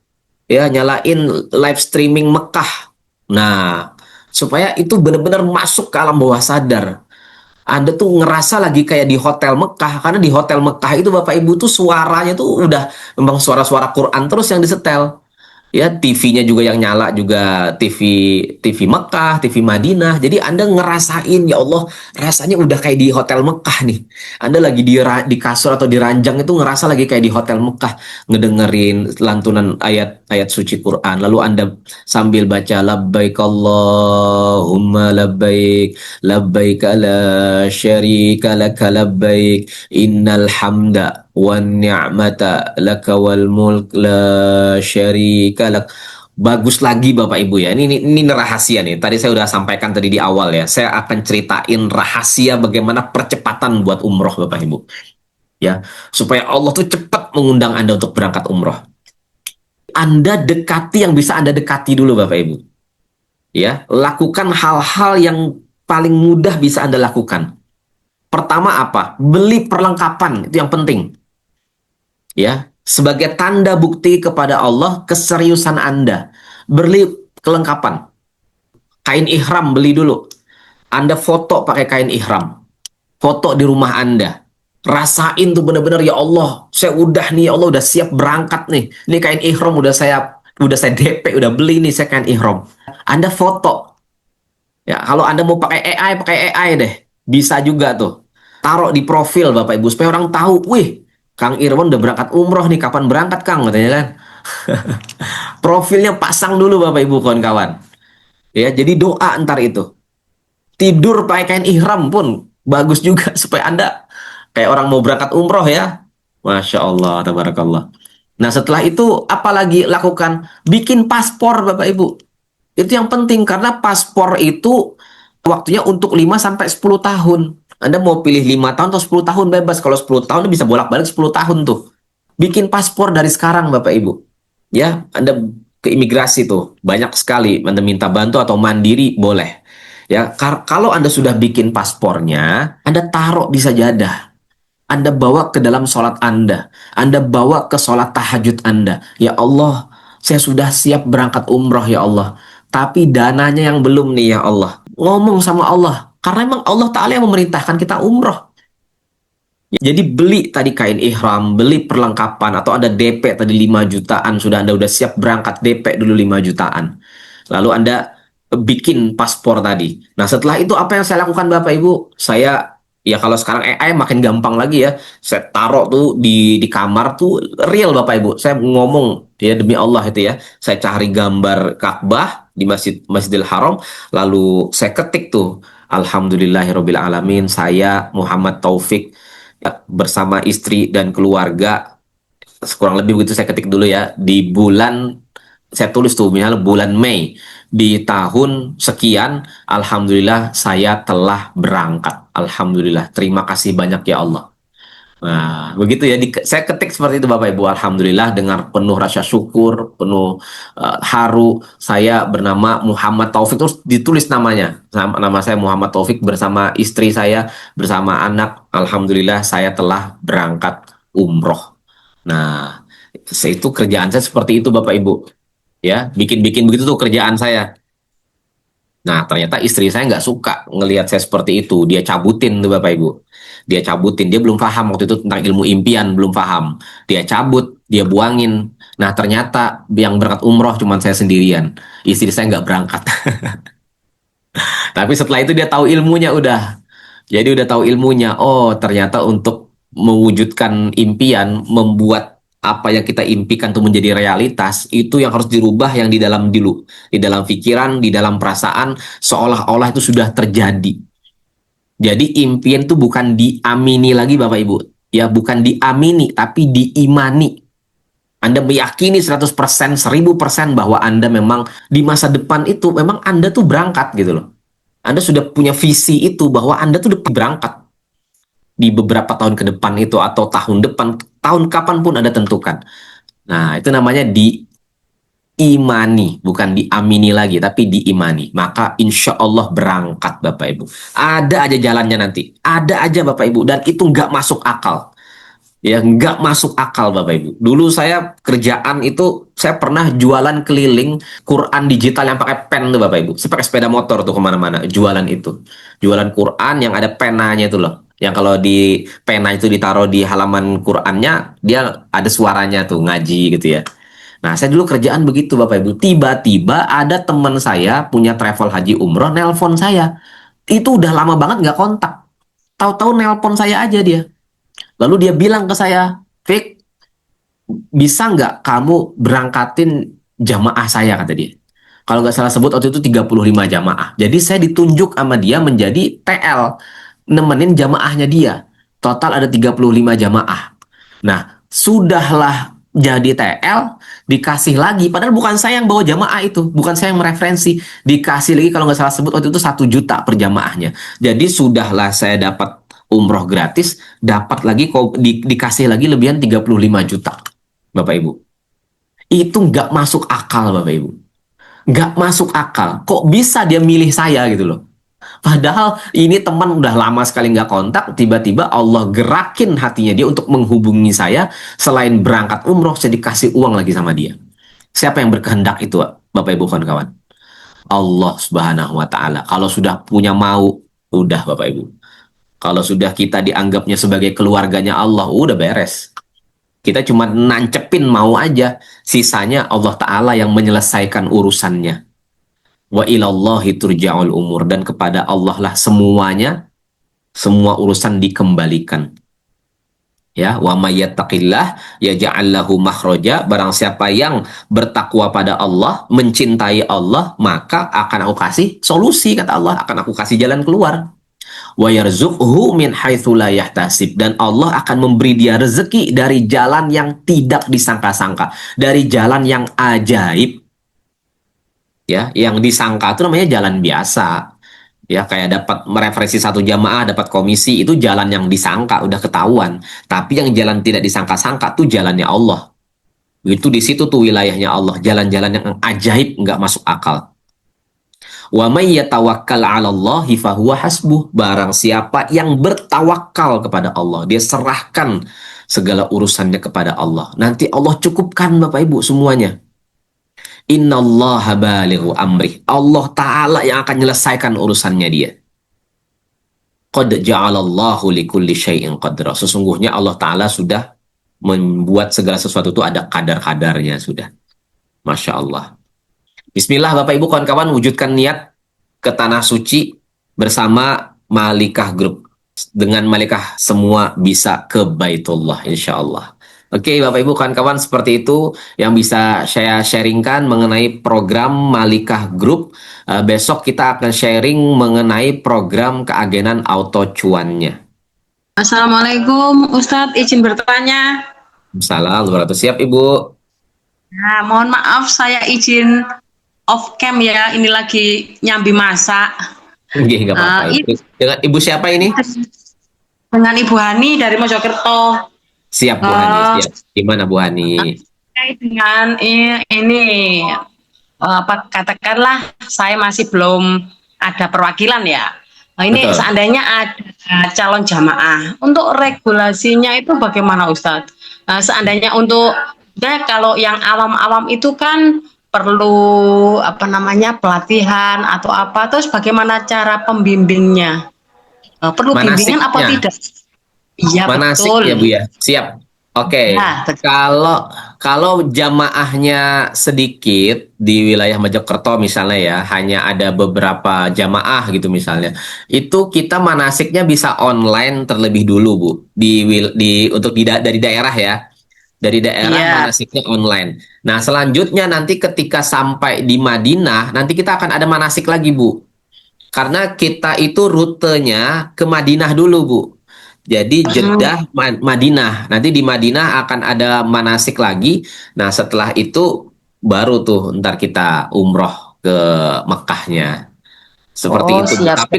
Ya, nyalain live streaming Mekah. Nah, supaya itu benar-benar masuk ke alam bawah sadar. Anda tuh ngerasa lagi kayak di hotel Mekah, karena di hotel Mekah itu Bapak Ibu tuh suaranya tuh udah memang suara-suara Quran terus yang disetel. Ya, TV-nya juga yang nyala juga TV Mekah, TV Madinah. Jadi Anda ngerasain ya Allah, rasanya udah kayak di hotel Mekah nih. Anda lagi di kasur atau di ranjang itu ngerasa lagi kayak di hotel Mekah, ngedengerin lantunan ayat-ayat suci Quran. Lalu Anda sambil baca labbaik Allahumma labbaik, labbaik la syarika laka labbaik, innal hamda wan ni'mata laka wal mulk la syarika lak. Bagus lagi Bapak Ibu ya. Ini rahasia nih. Tadi saya udah sampaikan tadi di awal ya. Saya akan ceritain rahasia bagaimana percepatan buat umroh Bapak Ibu. Ya, supaya Allah tuh cepat mengundang Anda untuk berangkat umroh. Anda dekati yang bisa Anda dekati dulu Bapak Ibu. Ya, lakukan hal-hal yang paling mudah bisa Anda lakukan. Pertama apa? Beli perlengkapan, itu yang penting. Ya, sebagai tanda bukti kepada Allah keseriusan Anda. Beli kelengkapan. Kain ihram beli dulu. Anda foto pakai kain ihram. Foto di rumah Anda. Rasain tuh bener-bener ya Allah, saya udah nih ya Allah udah siap berangkat nih. Ini kain ihram udah saya DP, udah beli nih saya kain ihram. Anda foto. Ya, kalau Anda mau pakai AI deh. Bisa juga tuh. Taruh di profil Bapak Ibu supaya orang tahu, wih, Kang Irwan udah berangkat umroh nih, kapan berangkat Kang? Katanya kan. Profilnya pasang dulu Bapak Ibu kawan-kawan. Ya, jadi doa ntar itu. Tidur pakai kain ihram pun bagus juga supaya Anda kayak orang mau berangkat umroh ya. Masya Allah, tabarakallah. Nah, setelah itu apalagi lakukan? Bikin paspor Bapak Ibu. Itu yang penting karena paspor itu waktunya untuk 5 sampai 10 tahun. Anda mau pilih 5 tahun atau 10 tahun bebas. Kalau 10 tahun bisa bolak-balik 10 tahun tuh. Bikin paspor dari sekarang Bapak Ibu. Ya, Anda ke imigrasi tuh banyak sekali Anda minta bantu atau mandiri boleh. Ya, kalau Anda sudah bikin paspornya, Anda taruh di sajadah. Anda bawa ke dalam sholat Anda bawa ke sholat tahajud Anda. Ya Allah, saya sudah siap berangkat umroh ya Allah. Tapi dananya yang belum nih ya Allah. Ngomong sama Allah. Karena memang Allah Ta'ala yang memerintahkan kita umroh. Jadi beli tadi kain ihram, beli perlengkapan, atau ada DP tadi 5 jutaan, sudah Anda udah siap berangkat, DP dulu 5 jutaan. Lalu Anda bikin paspor tadi. Nah setelah itu apa yang saya lakukan Bapak Ibu? Saya, ya kalau sekarang AI makin gampang lagi ya, saya taruh tuh di kamar tuh real Bapak Ibu. Saya ngomong ya demi Allah itu ya, saya cari gambar Ka'bah di Masjidil Haram, lalu saya ketik tuh, Alhamdulillahirabbil alamin, saya Muhammad Taufik ya, bersama istri dan keluarga, kurang lebih begitu saya ketik dulu ya, di bulan, saya tulis tuh misalnya bulan Mei di tahun sekian, alhamdulillah saya telah berangkat, alhamdulillah, terima kasih banyak ya Allah. Nah, begitu ya, saya ketik seperti itu Bapak Ibu, alhamdulillah, dengan penuh rasa syukur, penuh haru, saya bernama Muhammad Taufik, terus ditulis namanya, nama saya Muhammad Taufik bersama istri saya, bersama anak, alhamdulillah saya telah berangkat umroh. Nah, itu kerjaan saya seperti itu Bapak Ibu, ya, bikin-bikin begitu tuh kerjaan saya. Nah, ternyata istri saya nggak suka ngelihat saya seperti itu. Dia cabutin tuh Bapak Ibu. Dia cabutin. Dia belum paham waktu itu tentang ilmu impian, belum paham. Dia cabut, dia buangin. Nah, ternyata yang berangkat umroh cuma saya sendirian. Istri saya nggak berangkat. Tapi setelah itu dia tahu ilmunya udah. Jadi udah tahu ilmunya. Oh, ternyata untuk mewujudkan impian, membuat apa yang kita impikan itu menjadi realitas, itu yang harus dirubah yang di dalam dulu. Di dalam pikiran, di dalam perasaan, seolah-olah itu sudah terjadi. Jadi impian itu bukan diamini lagi Bapak Ibu. Ya, bukan diamini, tapi diimani. Anda meyakini 100%, 1000% bahwa Anda memang di masa depan itu, memang Anda tuh berangkat gitu loh. Anda sudah punya visi itu bahwa Anda tuh udah berangkat di beberapa tahun ke depan itu, atau tahun depan, tahun kapanpun Anda tentukan. Nah, itu namanya diimani, bukan diamini lagi, tapi diimani. Maka insya Allah berangkat Bapak Ibu. Ada aja jalannya nanti, ada aja Bapak Ibu, dan itu nggak masuk akal. Ya, nggak masuk akal Bapak Ibu. Dulu saya kerjaan itu, saya pernah jualan keliling Quran digital yang pakai pen tuh Bapak Ibu. Saya pakai sepeda motor tuh kemana-mana, jualan itu. Jualan Quran yang ada penanya itu loh. Yang kalau di pena itu ditaruh di halaman Qurannya, dia ada suaranya tuh, ngaji gitu ya. Nah, saya dulu kerjaan begitu Bapak Ibu. Tiba-tiba ada teman saya punya travel haji umroh, nelpon saya. Itu udah lama banget nggak kontak. Tahu-tahu nelpon saya aja dia. Lalu dia bilang ke saya, Fik, bisa nggak kamu berangkatin jamaah saya, kata dia. Kalau nggak salah sebut waktu itu 35 jamaah. Jadi saya ditunjuk sama dia menjadi TL, nemenin jamaahnya dia. Total ada 35 jamaah. Nah, sudahlah jadi TL, dikasih lagi. Padahal bukan saya yang bawa jamaah itu. Bukan saya yang mereferensi. Dikasih lagi, kalau nggak salah sebut waktu itu 1 juta per jamaahnya. Jadi sudahlah saya dapat umroh gratis, dapat lagi dikasih lagi lebihan 35 juta. Bapak Ibu. Itu nggak masuk akal Bapak Ibu. Nggak masuk akal. Kok bisa dia milih saya gitu loh. Padahal ini teman udah lama sekali nggak kontak, tiba-tiba Allah gerakin hatinya dia untuk menghubungi saya, selain berangkat umroh, saya dikasih uang lagi sama dia. Siapa yang berkehendak itu, Bapak Ibu kawan-kawan? Allah Subhanahu wa Ta'ala. Kalau sudah punya mau, udah Bapak Ibu. Kalau sudah kita dianggapnya sebagai keluarganya Allah, udah beres. Kita cuma nancepin mau aja, sisanya Allah Ta'ala yang menyelesaikan urusannya. Wa ilallahi turja'ul umur, dan kepada Allah lah semuanya, semua urusan dikembalikan. Ya, wa may yattaqillah yaj'al lahu makhraja, barang siapa yang bertakwa pada Allah, mencintai Allah, maka akan aku kasih solusi, kata Allah, akan aku kasih jalan keluar. Wa yarzuqhu min haitsu la yahtasib, dan Allah akan memberi dia rezeki dari jalan yang tidak disangka-sangka, dari jalan yang ajaib. Ya, yang disangka itu namanya jalan biasa. Ya, kayak dapat mereferensi 1 jamaah, dapat komisi, itu jalan yang disangka, udah ketahuan. Tapi yang jalan tidak disangka-sangka tuh jalannya Allah. Itu di situ tuh wilayahnya Allah, jalan-jalan yang ajaib, nggak masuk akal. Wa may yatawakkal 'alallahi fahuwa hasbuh. Barang siapa yang bertawakal kepada Allah, dia serahkan segala urusannya kepada Allah. Nanti Allah cukupkan Bapak Ibu semuanya. Innallaha balighu amrih. Allah Ta'ala yang akan menyelesaikan urusannya dia. Qad ja'alallahu likulli syai'in qadra. Sesungguhnya Allah Ta'ala sudah membuat segala sesuatu itu ada kadar-kadarnya sudah. Masya Allah. Bismillah Bapak Ibu kawan-kawan, wujudkan niat ke Tanah Suci bersama Malikah Group. Dengan Malikah semua bisa ke Baitullah insya Allah. Oke Bapak Ibu kawan-kawan, seperti itu yang bisa saya sharingkan mengenai program Malikah Group. Besok kita akan sharing mengenai program keagenan auto cuannya. Assalamualaikum, Ustadz, izin bertanya. Salam, siap Ibu. Nah, mohon maaf, saya izin off cam ya. Ini lagi nyambi masak. Nggak apa-apa. Dengan Ibu siapa ini? Dengan Ibu Hani dari Mojokerto. Siap Bu Hani, siap. Gimana Bu Hani? Terkait dengan ini apa katakanlah saya masih belum ada perwakilan ya. Nah, ini Betul. seandainya ada calon jamaah, untuk regulasinya itu bagaimana Ustadz? Nah, seandainya untuk kalau yang awam-awam itu kan perlu apa namanya pelatihan atau apa, terus bagaimana cara pembimbingnya? Perlu bimbingan apa Manasiknya. tidak? Iya Manasik betul. ya Bu ya. Siap. Oke. Nah, betul. Kalau jamaahnya sedikit di wilayah Mojokerto misalnya ya, hanya ada beberapa jamaah gitu misalnya. Itu kita manasiknya bisa online terlebih dulu Bu. Dari daerah ya. Dari daerah Iya. manasiknya online. Nah, selanjutnya nanti ketika sampai di Madinah, nanti kita akan ada manasik lagi Bu. Karena kita itu rutenya ke Madinah dulu Bu. Jadi Jeddah, Madinah. Nanti di Madinah akan ada manasik lagi. Nah, setelah itu baru tuh ntar kita umroh ke Mekkahnya. Seperti Oh, itu. Bu. siap. Tapi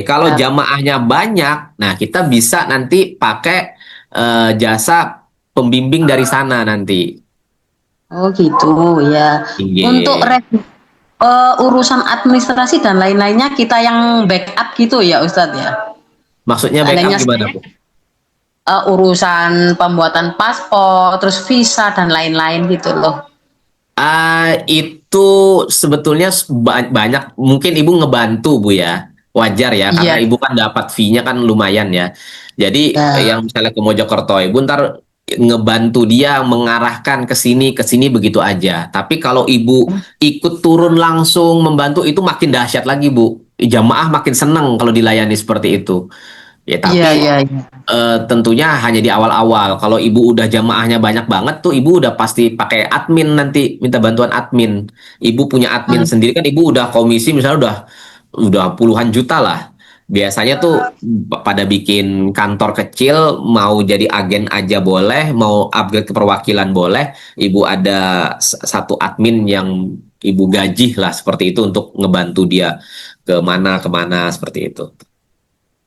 kalau Siap. jamaahnya banyak, nah kita bisa nanti pakai jasa pembimbing dari sana nanti. Oh gitu ya. Nggih. Untuk urusan administrasi dan lain-lainnya kita yang backup gitu ya Ustadz ya. Maksudnya backup Seandainya gimana, Bu? urusan pembuatan paspor, terus visa dan lain-lain gitu loh. Itu sebetulnya banyak, mungkin Ibu ngebantu Bu ya. Wajar ya, karena Iya. Ibu kan dapat fee-nya kan lumayan ya. Jadi Ya. yang misalnya ke Mojokerto, Ibu ntar ngebantu dia mengarahkan ke sini begitu aja. Tapi kalau Ibu ikut turun langsung membantu itu makin dahsyat lagi Bu. Jamaah makin seneng kalau dilayani seperti itu. Ya tapi Iya, iya, iya. tentunya hanya di awal-awal. Kalau Ibu udah jamaahnya banyak banget tuh, Ibu udah pasti pakai admin nanti, minta bantuan admin. Ibu punya admin sendiri kan, Ibu udah komisi misalnya udah puluhan juta lah. Biasanya tuh pada bikin kantor kecil, mau jadi agen aja boleh, mau upgrade ke perwakilan boleh. Ibu ada satu admin yang Ibu gaji lah seperti itu untuk ngebantu dia kemana seperti itu.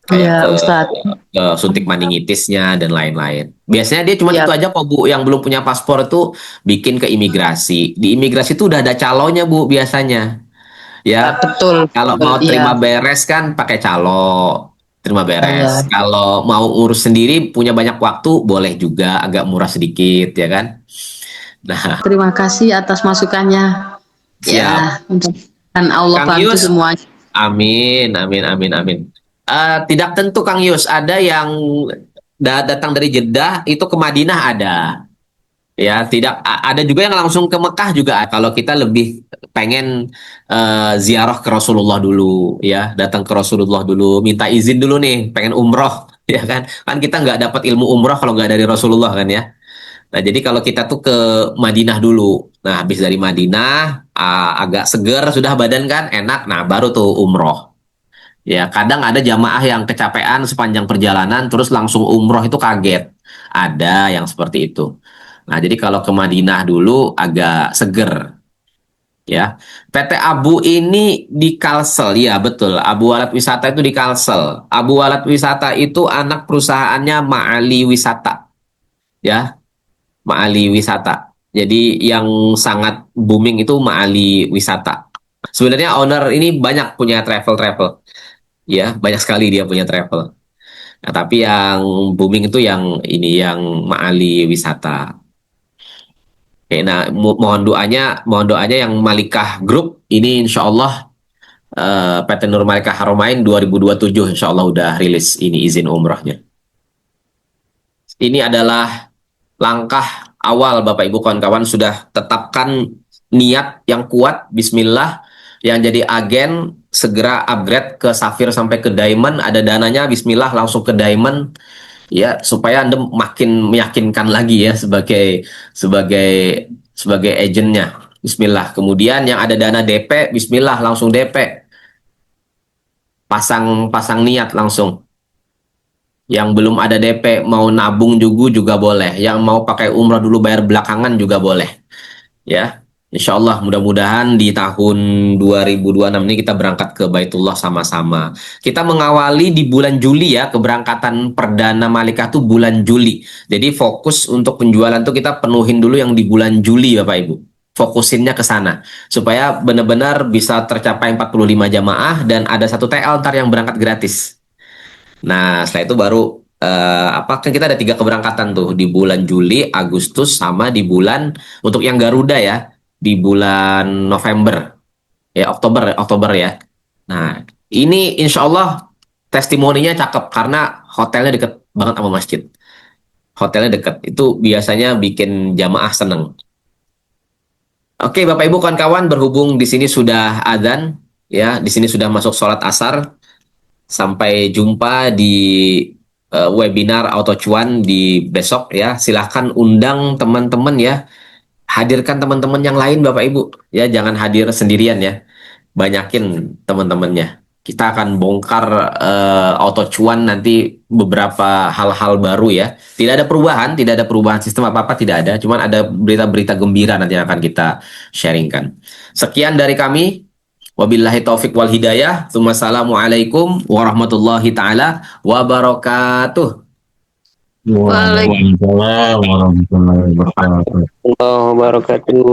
Kayak Iya, Ustadz. ke suntik meningitisnya dan lain-lain. Biasanya dia cuma Iya. itu aja kok Bu, yang belum punya paspor itu bikin ke imigrasi. Di imigrasi itu udah ada calonnya Bu biasanya. Ya, Ya, betul. kalau Betul, mau terima iya. beres kan pakai calo, terima beres. Iya. Kalau mau urus sendiri punya banyak waktu boleh juga, agak murah sedikit ya kan. Nah, Terima kasih atas masukannya. siap. Ya, dan Allah Kang bantu Yus, semuanya. amin, amin, amin, amin. Tidak tentu Kang Yus, ada yang datang dari Jeddah itu ke Madinah ada. Ya, tidak ada juga yang langsung ke Mekah juga. Kalau kita lebih pengen ziarah ke Rasulullah dulu, ya, datang ke Rasulullah dulu, minta izin dulu nih, pengen umroh, ya kan? Kan kita nggak dapat ilmu umroh kalau nggak dari Rasulullah kan ya. Nah, jadi kalau kita tuh ke Madinah dulu. Nah, habis dari Madinah, agak seger sudah badan kan, enak. Nah, baru tuh umroh. Ya, kadang ada jamaah yang kecapean sepanjang perjalanan terus langsung umroh itu kaget. Ada yang seperti itu. Nah, jadi kalau ke Madinah dulu agak seger. Ya, PT Abu ini di Kalsel, ya betul. Abu Walad Wisata itu di Kalsel. Abu Walad Wisata itu anak perusahaannya Ma'ali Wisata. Ya, Ma'ali Wisata. Jadi yang sangat booming itu Ma'ali Wisata. Sebenarnya owner ini banyak punya travel, ya banyak sekali dia punya travel. Nah, tapi yang booming itu yang ini yang Maali wisata. Oke, nah mohon doanya yang Malikah Group ini insya Allah PT Nur Malikah Haromain 2027 insya Allah udah rilis ini izin umrohnya. Ini adalah langkah awal Bapak Ibu kawan-kawan sudah tetapkan niat yang kuat, Bismillah, yang jadi agen segera upgrade ke Safir sampai ke Diamond, ada dananya, Bismillah langsung ke Diamond, ya supaya Anda makin meyakinkan lagi ya sebagai sebagai sebagai agennya. Bismillah. Kemudian yang ada dana DP, Bismillah langsung DP, pasang niat langsung. Yang belum ada DP mau nabung juga boleh. Yang mau pakai umrah dulu bayar belakangan juga boleh. Ya, insya Allah mudah-mudahan di tahun 2026 ini kita berangkat ke Baitullah sama-sama. Kita mengawali di bulan Juli ya, keberangkatan perdana Malikah tuh bulan Juli. Jadi fokus untuk penjualan tuh kita penuhin dulu yang di bulan Juli Bapak Ibu. Fokusinnya ke sana supaya benar-benar bisa tercapai 45 jamaah dan ada satu TL ntar yang berangkat gratis. Nah, setelah itu baru apa kan kita ada 3 keberangkatan tuh di bulan Juli, Agustus sama di bulan untuk yang Garuda ya di bulan November ya Oktober ya. Nah, ini insya Allah testimoninya cakep karena hotelnya deket banget sama masjid. Hotelnya deket itu biasanya bikin jamaah seneng. Oke, Bapak Ibu kawan-kawan berhubung di sini sudah adzan ya, di sini sudah masuk sholat asar. Sampai jumpa di webinar Auto Cuan di besok ya. Silahkan undang teman-teman ya. Hadirkan teman-teman yang lain Bapak Ibu. Ya, jangan hadir sendirian ya. Banyakin teman-temannya. Kita akan bongkar Auto Cuan nanti beberapa hal-hal baru ya. Tidak ada perubahan sistem apa-apa, tidak ada. Cuman ada berita-berita gembira nanti yang akan kita sharingkan. Sekian dari kami. Wabillahi taufik wal hidayah. Wassalamualaikum warahmatullahi taala wabarakatuh. Waalaikumsalam warahmatullahi wabarakatuh. Allah wabarakatuh.